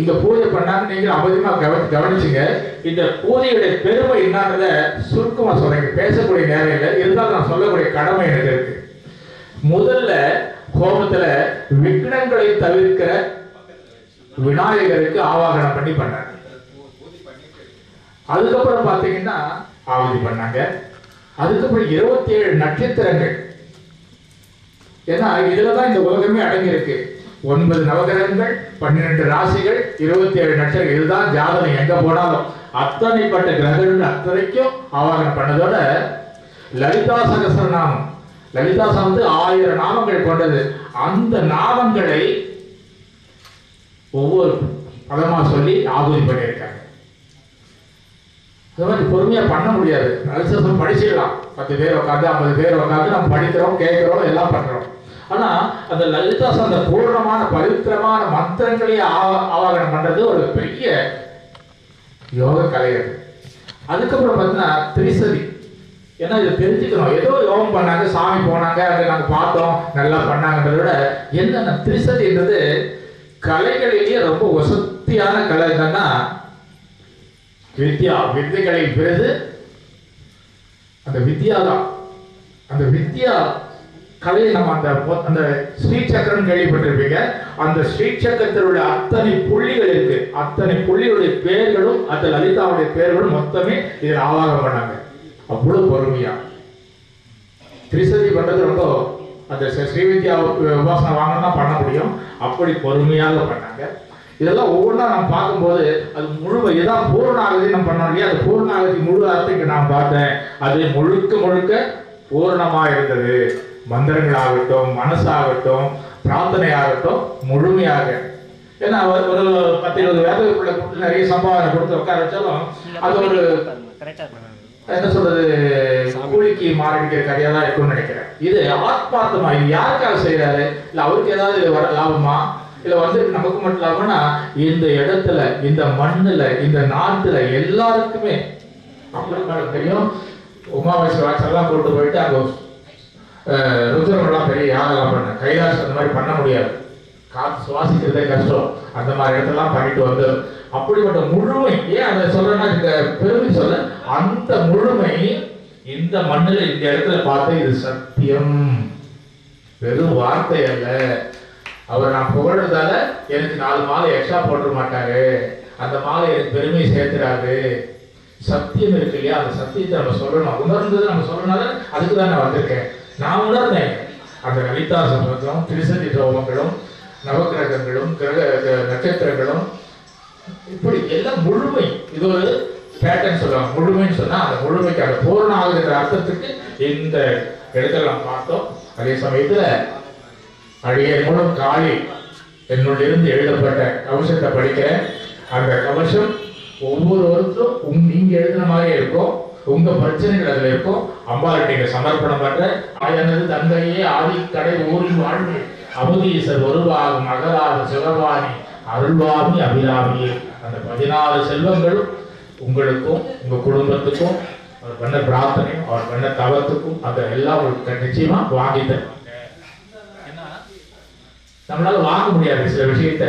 இங்க பூஜை பண்ணாங்க, நீங்க அமைதியமா கவனிச்சுங்க. இந்த பூஜையுடைய பெருமை என்னன்றத சுருக்கமா சொல்றேன், பேசக்கூடிய நேரம் இல்லை, இருந்தாலும் நான் சொல்லக்கூடிய கடமை எனக்கு இருக்கு. முதல்ல ஹோமத்துல விக்னங்களை தவிர்க்கிற விநாயகருக்கு ஆவாகனம் பண்ணி பண்ணாங்க. அதுக்கப்புறம் பாத்தீங்கன்னா ஆவதி பண்ணாங்க. அதுக்கப்புறம் 27 நட்சத்திரங்கள். ஏன்னா இதுலதான் இந்த உலகமே அடங்கி இருக்கு. 9 நவகிரகங்கள், 12 ராசிகள், 27 நட்சத்திரம். இதுதான் ஜாதகம். எங்க போனாலும் அத்தனைப்பட்ட கிரகங்கள் அத்தனைக்கும் ஆவாகனம் பண்ணதோட லலிதா சகஸ்ரநாமம், லலிதா வந்து 1000 நாமங்கள் கொண்டது. அந்த நாமங்களை ஒவ்வொரு பதமா சொல்லி ஆகுதி பண்ணியிருக்காங்க. அது மாதிரி பொறுமையா பண்ண முடியாது. லலிதாசம் படிச்சிடலாம், 10 பேர் உட்காந்து 50 பேர் உட்காந்து நம்ம படிக்கிறோம், கேட்கிறோம், எல்லாம் பண்றோம். ஆனா அந்த லலிதாசம் அந்த பூர்ணமான பவித்திரமான மந்திரங்களையே ஆவாகனம் பண்றது ஒரு பெரிய யோக கலை. அதுக்கப்புறம் பார்த்தீங்கன்னா திரிசதி. ஏன்னா இதை தெரிஞ்சுக்கணும். ஏதோ யோகம் பண்ணாங்க, சாமி போனாங்க, அதை நாங்கள் பார்த்தோம், நல்லா பண்ணாங்கன்றத விட என்னென்ன திரிசதின்றது கலைகளிலேயே ரொம்ப வசதியான கலை என்னன்னா வித்யா. வித்தைகளை பிறகு அந்த வித்யா தான். அந்த வித்யா கலையை நம்ம அந்த ஸ்ரீ சக்கரம் கேள்விப்பட்டிருப்பீங்க. அந்த ஸ்ரீ சக்கரத்தினுடைய அத்தனை புள்ளிகள் இருக்கு. அத்தனை புள்ளிகளுடைய பேர்களும் அந்த லலிதாவுடைய பேர்களும் மொத்தமே இதில் ஆவாகம் பண்ணாங்க. அவ்வளவு பொறுமையா திரிசதி பண்றது ரொம்ப அந்த ஸ்ரீவித்யா உபாசனை வாங்கினா பண்ண முடியும். அப்படி பொறுமையாக பண்ணாங்க. இதெல்லாம் ஒவ்வொன்றா நம்ம பார்க்கும்போது அது முழுமை இதான் பூர்ணாகதி நம்ம பண்ணோம் இல்லையா. அது பூர்ணாகதி முழு அர்த்தத்துக்கு நான் பார்த்தேன். அது முழுக்க முழுக்க பூர்ணமா இருந்தது. மந்திரங்களாகட்டும், மனசாகட்டும், பிரார்த்தனை ஆகட்டும், முழுமையாக. ஏன்னா ஒரு 10-20 வேதங்களுக்குள்ள கொடுத்து நிறைய சம்பாவனை கொடுத்து உட்கார வச்சாலும் அது ஒரு என்ன சொல்றது, கூலிக்கு மாறிக்கிற கதையா தான் இருக்கும்னு நினைக்கிறேன். இது ஆத்மார்த்தமா, இது யாருக்காக செய்யறாரு, இல்ல அவருக்கு ஏதாவது வர லாபமா, இல்ல வந்து நமக்கு மட்டும் லாபம்னா இந்த இடத்துல, இந்த மண்ணுல, இந்த நாட்டுல எல்லாருக்குமே. அப்புறம் தெரியும், உமாவாசி வாட்செல்லாம் கூட்டு போயிட்டு அங்க ருத்ரமெல்லாம் பெரிய யாரெல்லாம் பண்ண கைலாசம் அந்த மாதிரி பண்ண முடியாது. காற்று சுவாசிக்கிறதே கஷ்டம். அந்த மாதிரி இடத்தெல்லாம் பண்ணிட்டு வந்து அப்படிப்பட்ட முழுமை. ஏன் அதை சொல்றேன்னா இந்த பெருமை சொல்ல, அந்த முழுமை இந்த மண்ணில் இந்த இடத்துல பார்த்து இது சத்தியம், வெறும் வார்த்தை அல்ல. அவர் நான் புகழ்றதால எனக்கு 4 மாலை எக்ஸ்ட்ரா போட்டுற மாட்டாரு, அந்த மாலை எனக்கு பெருமை சேர்த்துறாரு. சத்தியம் இருக்கு இல்லையா, அந்த சத்தியத்தை நம்ம சொல்லணும். உணர்ந்தது நம்ம சொல்லனால அதுக்கு தான் நான் வந்திருக்கேன். நான் உணர்ந்தேன். அந்த லலிதா சகஸ்ரம், திரிசதி ஹோமங்களும், நவகிரகங்களும், நட்சத்திரங்களும், இப்படி எல்லாம் முழுமை. இது ஒரு பேட்டர்ன் சொல்லுவாங்க. முழுமைன்னு சொன்னா அந்த முழுமைக்கு அந்த பூர்ண ஆகுகிற அர்த்தத்துக்கு இந்த இடத்துல நாம் பார்த்தோம். அதே சமயத்துல அடியே மூலம் காளி என்னுள்ளிருந்து எழுதப்பட்ட கவசத்தை படிக்கிறேன். அந்த கவசம் ஒவ்வொருவருக்கும் நீங்க எழுதுன மாதிரி இருக்கும். உங்க பிரச்சனைகள் அதுல இருக்கும். அம்பாளுக்கு நீங்க சமர்ப்பணம் பண்ற ஆயனது தந்தையே ஆதி கடை ஊரில் வாழ்வு அமுதீசர் ஒருவாகும் அகராது சிவவாணி அருள்வாமி அபிராமியே. அந்த 14 செல்வங்களும் உங்களுக்கும் உங்க குடும்பத்துக்கும் அவர் பண்ண பிரார்த்தனையும் அவர் பண்ண தவத்துக்கும் அந்த எல்லாம் உங்களுக்கு நிச்சயமா வாங்கி தருவாங்க. நம்மளால வாங்க முடியாது சில விஷயத்த,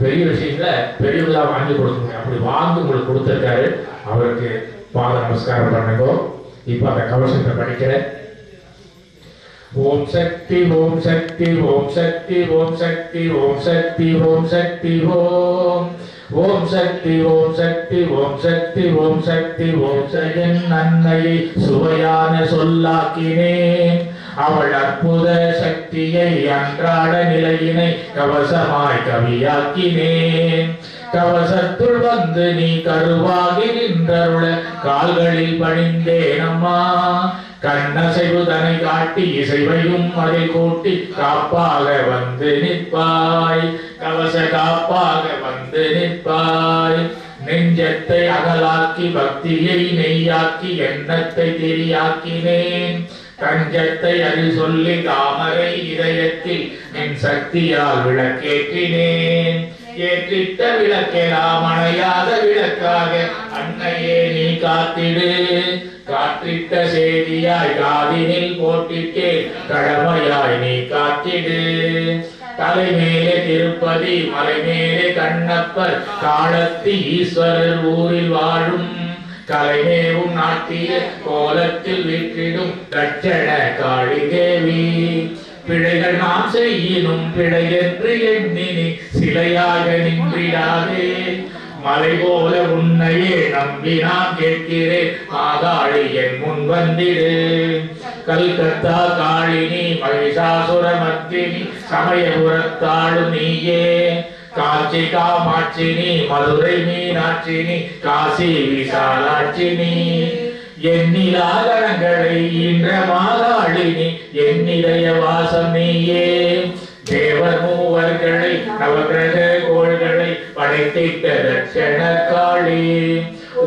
பெரிய விஷயங்களை பெரியவங்களா வாங்கி கொடுக்க முடியும். அப்படி வாங்கி உங்களுக்கு கொடுத்திருக்காரு. அவருக்கு பாத நமஸ்காரம் பண்ணுங்க. இப்ப அந்த கவசத்தை படிக்கிறேன். ஓம் சக்தி ஓம் சக்தி ஓம் சக்தி ஓம் சக்தி ஓம் சக்தி ஓம் சக்தி ஓம் ஓம் சக்தி ஓம் சக்தி ஓம் சக்தி ஓம் சக்தி ஓம் என் அன்னையை சுவையான சொல்லாக்கினேன். அவள் அற்புத சக்தியை அன்றாட நிலையினை கவசமாய் கவியாக்கினேன். கவசத்துள் வந்து நீ கருவாகி நின்றருள கால்களில் பணிந்தேனம்மா. கண்ணசைவுதனை காட்டி இசைவையும் அதை கூட்டி காப்பாக வந்து நிற்பாய். கவச காப்பாக வந்து நிற்பாய். நெஞ்சத்தை அகலாக்கி பக்தியை நெய்யாக்கி எண்ணத்தை திரியாக்கினேன். கஞ்சத்தை அறி சொல்லி தாமரை இதயத்தில் என் சக்தியால் விளக்கேற்றினேன். ஏற்றிட்ட விளக்கெல்லாம் அணையாத விளக்காக அன்னையே நீ காத்திடு. காற்றிட்ட செய்தியாய் காதினில் போட்டிட்டே கடமையாய் நீ காத்திடு. தலைமேலே திருப்பதி மலைமேலே கண்ணப்பர் காலத்தி ஈஸ்வரர் ஊரில் வாழும் கலைமேவும் நாட்டிய கோலத்தில் வீற்றிடும் தட்சண காளி தேவி. பிழைகள் நாம் செய்யினும் பிழை என்று எண்ணினி சிலையாக நின்றிடாதே. மலை போல உன்னையே நம்பி நான் கேட்கிறேன் மாகாளி என் முன் வந்திடு. கல்கத்தா காளினி மகிஷாசுர மர்த்தினி சமயபுரத்தாளும் நீயே. காஞ்சி காமாட்சினி மதுரை மீனாட்சினி காசி விசாலாட்சினி. எண்ணிலாகரங்களை ஈன்ற மாகாளினி என்னிடைய வாசம் நீயே. தேவர் மூவர்களை நவகிரக கோள்களை படைத்திட்ட தட்சண காளி.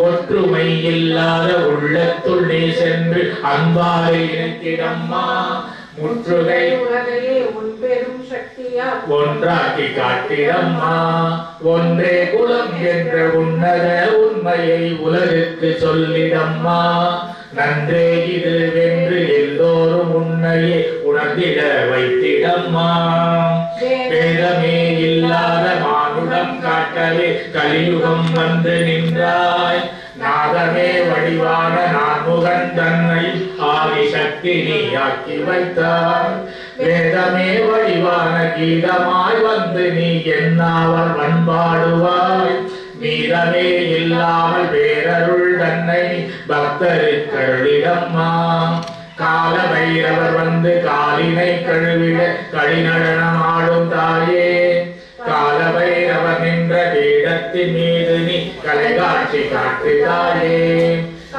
ஒற்றுமை இல்லாத உள்ளத்துள் நீ சென்று அன்பாரை இணைத்திடம்மா. முற்றுகை உலகையே உன் பெரும் சக்தியால் ஒன்றாக்கி காட்டிடம்மா. ஒன்றே குலம் என்ற உன்னத உண்மையை உலகுக்கு சொல்லிடம்மா. நன்றே இது வென்று எல்லோரும் உன்னையே உணர்ந்திட வைத்திடம்மா. வேதமே இல்லாத மானுடம் காட்டவே கலியுகம் வந்து நின்றாய். நாதமே வடிவான நான்முகன் தன்னை ஆதிசக்தி நீ ஆக்கி வைத்தாய். வேதமே வடிவான கீதமாய் வந்து நீ என்னாவர் பண்பாடுவாய். மீதமே இல்லாமல் வேறருள் தன்னை பக்தருக்கு கருளிடம்மா. கால பைரவர் வந்து காலினை கழுவிட களிநடனம் ஆடும் தாயே. கால பைரவர் நின்ற பீடத்தின் மீது நீ கலை காட்சி காட்டுதாயே.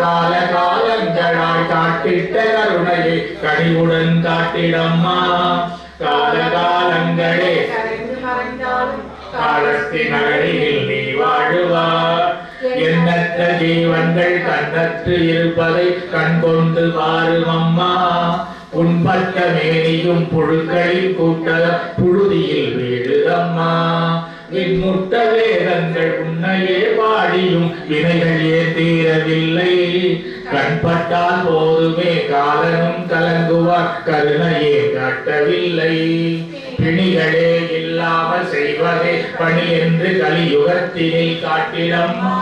கால காலங்களாய் காட்டிட்ட கருணையை கனிவுடன் காட்டிடம்மா. கால காலங்களே கரைந்து மறைந்தாலும் காலத்தின் அகழியில் நீ வாழுவார். எண்ணற்ற ஜீவன்கள் கண்ணற்று இருப்பதை கண் கொண்டு பாரும் அம்மா. புண்பட்ட மேனியும் புழுக்களின் கூட்டம் புழுதியில் வீழுதம்மா. விண்முட்ட வேதங்கள் உன்னையே பாடியும் வினைகள் ஏன் தீரவில்லை. கண்பட்டால் போதுமே காலனும் கலங்குவார் கருணையே காட்டவில்லை. பிணிகளே இல்லாமல் செய்வதே பணி என்று கலியுகத்தினில் காட்டிடம்மா.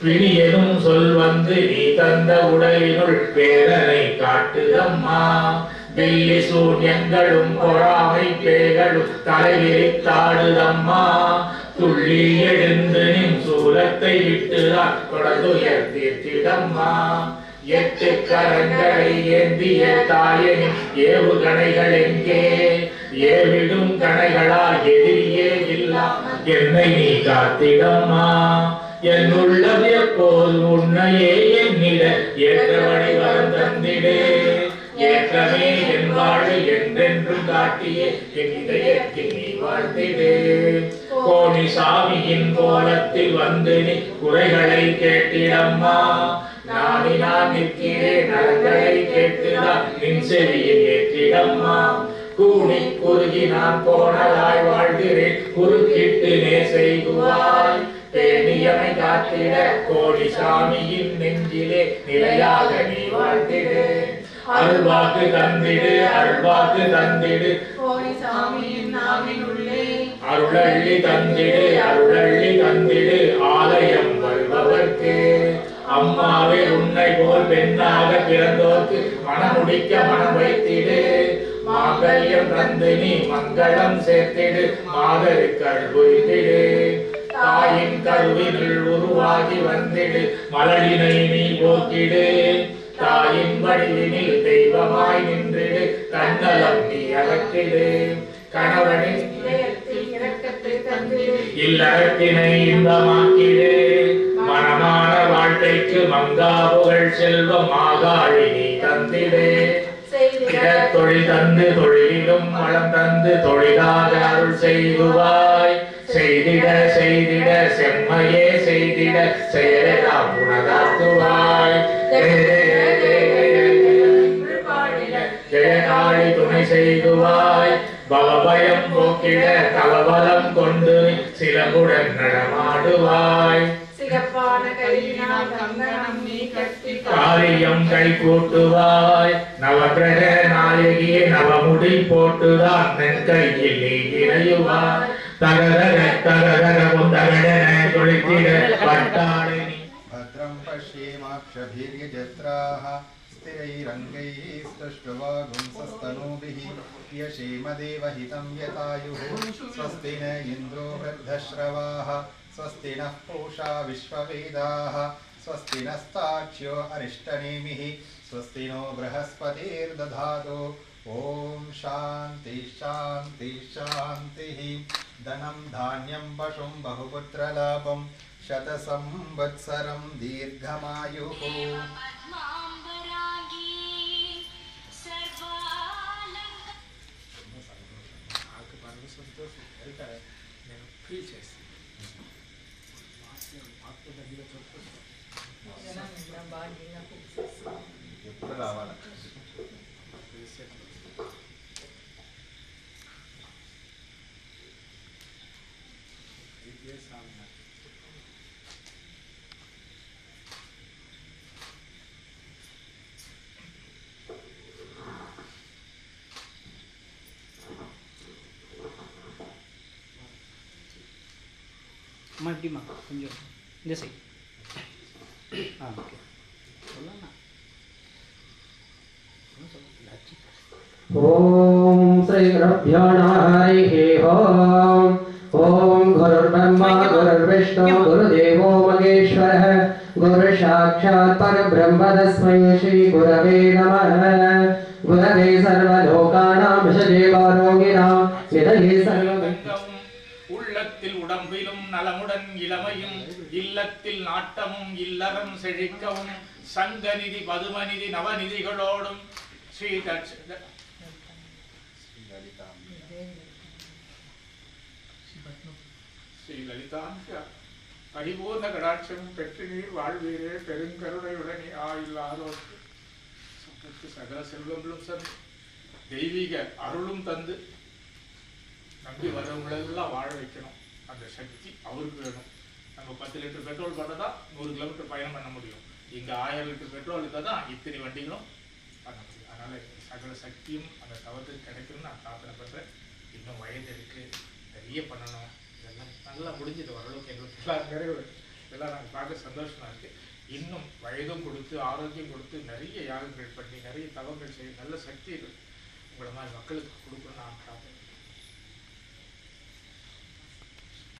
பிணியனும் சொல் வந்து நீ தந்த உடலினுள் வேதனை காட்டுதம்மா. வெள்ளி சூன்யங்களும் பொறாமை பேய்களும் தலைவிரித்தாடுதம்மா. துள்ளி எழுந்து நின் சூலத்தை விட்டுதான் தொடர்ந்துயர் தீர்த்திடம்மா. எட்டு கரங்களை ஏந்திய தாயனின் ஏவுகணைகள் எங்கே? ஏவிடும் கணைகளால் எதிரியே இல்லா என்னை நீ காத்திடம்மா. என் உள்ளது எப்போது உன்னையே என்னிட ஏற்றவனை வரம் தந்திடு. ஏற்றமே என் வாழு என்றென்றும் காட்டியே என் இதயத்தில் நீ வாழ்த்திடு. கோணி சாமியின் கோலத்தில் வந்து நீ குறைகளை கேட்டிடம்மா. நானி நான் நிற்கிறேன் நலங்களை கேட்டுதான் நின் செவியில் ஏற்றிடம்மா. கூணி குறுகி நான் போனதாய் வாழ்கிறேன் குறுக்கிட்டு நே செய்குவாய். பேணியமை காத்திட கோடி சாமியின் நெஞ்சிலே நிலையாக நீ வாழ்த்திடு. அருள்வாக்கு தந்திடு அருள்வாக்கு தந்திடு கோடி சாமியின் நாவின் உள்ளே அருளள்ளி தந்திடு அருளள்ளி தந்திடு ஆலயம் வருபவர்க்கு. அம்மாவே உன்னை போல் பெண்ணாக பிறந்தோர்க்கு மனமுடிக்க மனம் வைத்திடு. மாங்கல்யம் தந்து நீ மங்களம் சேர்த்திடு மாதருக்கு அருள் புரிந்திடு. தாயின் கருவினில் உருவாகி வந்திடு மலரினை நீ போக்கிடு தாயின் வடிவினில் தெய்வமாய் நின்றிடு தன்னலம் நீ அகற்றிடு கணவனின் இல்லறத்தினை இன்பமாக்கிடு மனமான வாழ்க்கைக்கு மங்கா புகழ் செல்வம் ஆகாழி நீ தந்திடு தொழில் தந்து தொழிலும் வளம் தந்து தொழிலாக அருள் செய்துவாய் செய்திட செய்திட செம்மையே செய்திட செயலாம் உணர்த்துவாய் ஜெயநாளி துணை செய்துவாய் பவபயம் போக்கிட தவபலம் கொண்டு சிலகுடன் நடமாடுவாய் காரியம் கை கூட்டுவாய் நவகிரக நாயகியே நவமுடி போட்டுதான் நன் கையில் நீ இணையுவாய் தகதக தகதக புந்தகடன குளித்திட பட்டாடை भद्रं पश्येमाक्षभिर्यजत्राः स्थिरैरङ्गैः स्तुष्ट्वागुंसस्तनूभिः यशेमदेवहितं यतायुः स्वस्ति न इन्द्रो वृद्धश्रवाः स्वस्ति नः पूषा विश्ववेदाः स्वस्ति नस्ताक्ष्यो अरिष्टनेमिः स्वस्ति नो बृहस्पतिर्दधातु ॐ शान्ति शान्ति शान्तिः धनं धान्यं पशुं बहुपुत्रलाभं शतसंवत्सरं दीर्घमायुः ఎప్పుడు రావాలి மறுபடியுமா கொஞ்சம் இந்த சைட் ஓகே சொல்லலாம் ओम श्री गुरुभ्यो नमः हरिः ओम ओम गुरुर्ब्रह्मा गुरुर्विष्णु गुरुदेवो महेश्वरः गुरुसाक्षात् परब्रह्म तस्मै श्री गुरवे नमः गुरवे सर्वलोकानां विषये कारोगिणां विदये सर्वविद्यां உள்ளத்தில் உடம்பிலும் நலமுடன் இளமையும் இல்லத்தில் நாட்டமும் இல்லறம் செழிக்கவும் சங்கநிதி பதுமநிதி நவநிதிகளோடும் ஸ்ரீ லலிதாங்க பரிபூர்ண கடாட்சம் பெற்று நீர் வாழ்வீரே பெருங்கருணையுடனே ஆயுள் ஆரோக்கியம் சகல செல்வங்களும் சரி தெய்வீக அருளும் தந்து நம்பி வர்றவங்களெல்லாம் வாழ வைக்கணும். அந்த சக்தி அவருக்கு வேணும். நம்ம 10 லிட்டர் பெட்ரோல் பண்ணதா 100 கிலோமீட்டர் பயணம் பண்ண முடியும். இங்க 1000 லிட்டர் பெட்ரோல் இருந்தால் தான் இத்தனை வண்டிகளும் பண்ண முடியும். அதனால சகல சக்தியும் அந்த தவத்துக்கு கிடைக்கும்னு நான் பிரார்த்தனை பண்றேன். இன்னும் வயது இருக்கு, நிறைய பண்ணணும். இதெல்லாம் நல்லா முடிஞ்சது ஓரளவுக்கு எங்களுக்கு எல்லாம் நிறைவு இதெல்லாம் நாங்கள் பார்க்க சந்தோஷமா இருக்கு. இன்னும் வயதும் கொடுத்து ஆரோக்கியம் கொடுத்து நிறைய யாகங்கள் பண்ணி நிறைய தவங்கள் செய்ய நல்ல சக்தி உங்களை மாதிரி மக்களுக்கு கொடுக்கணும்னு நான் பிரார்த்தனை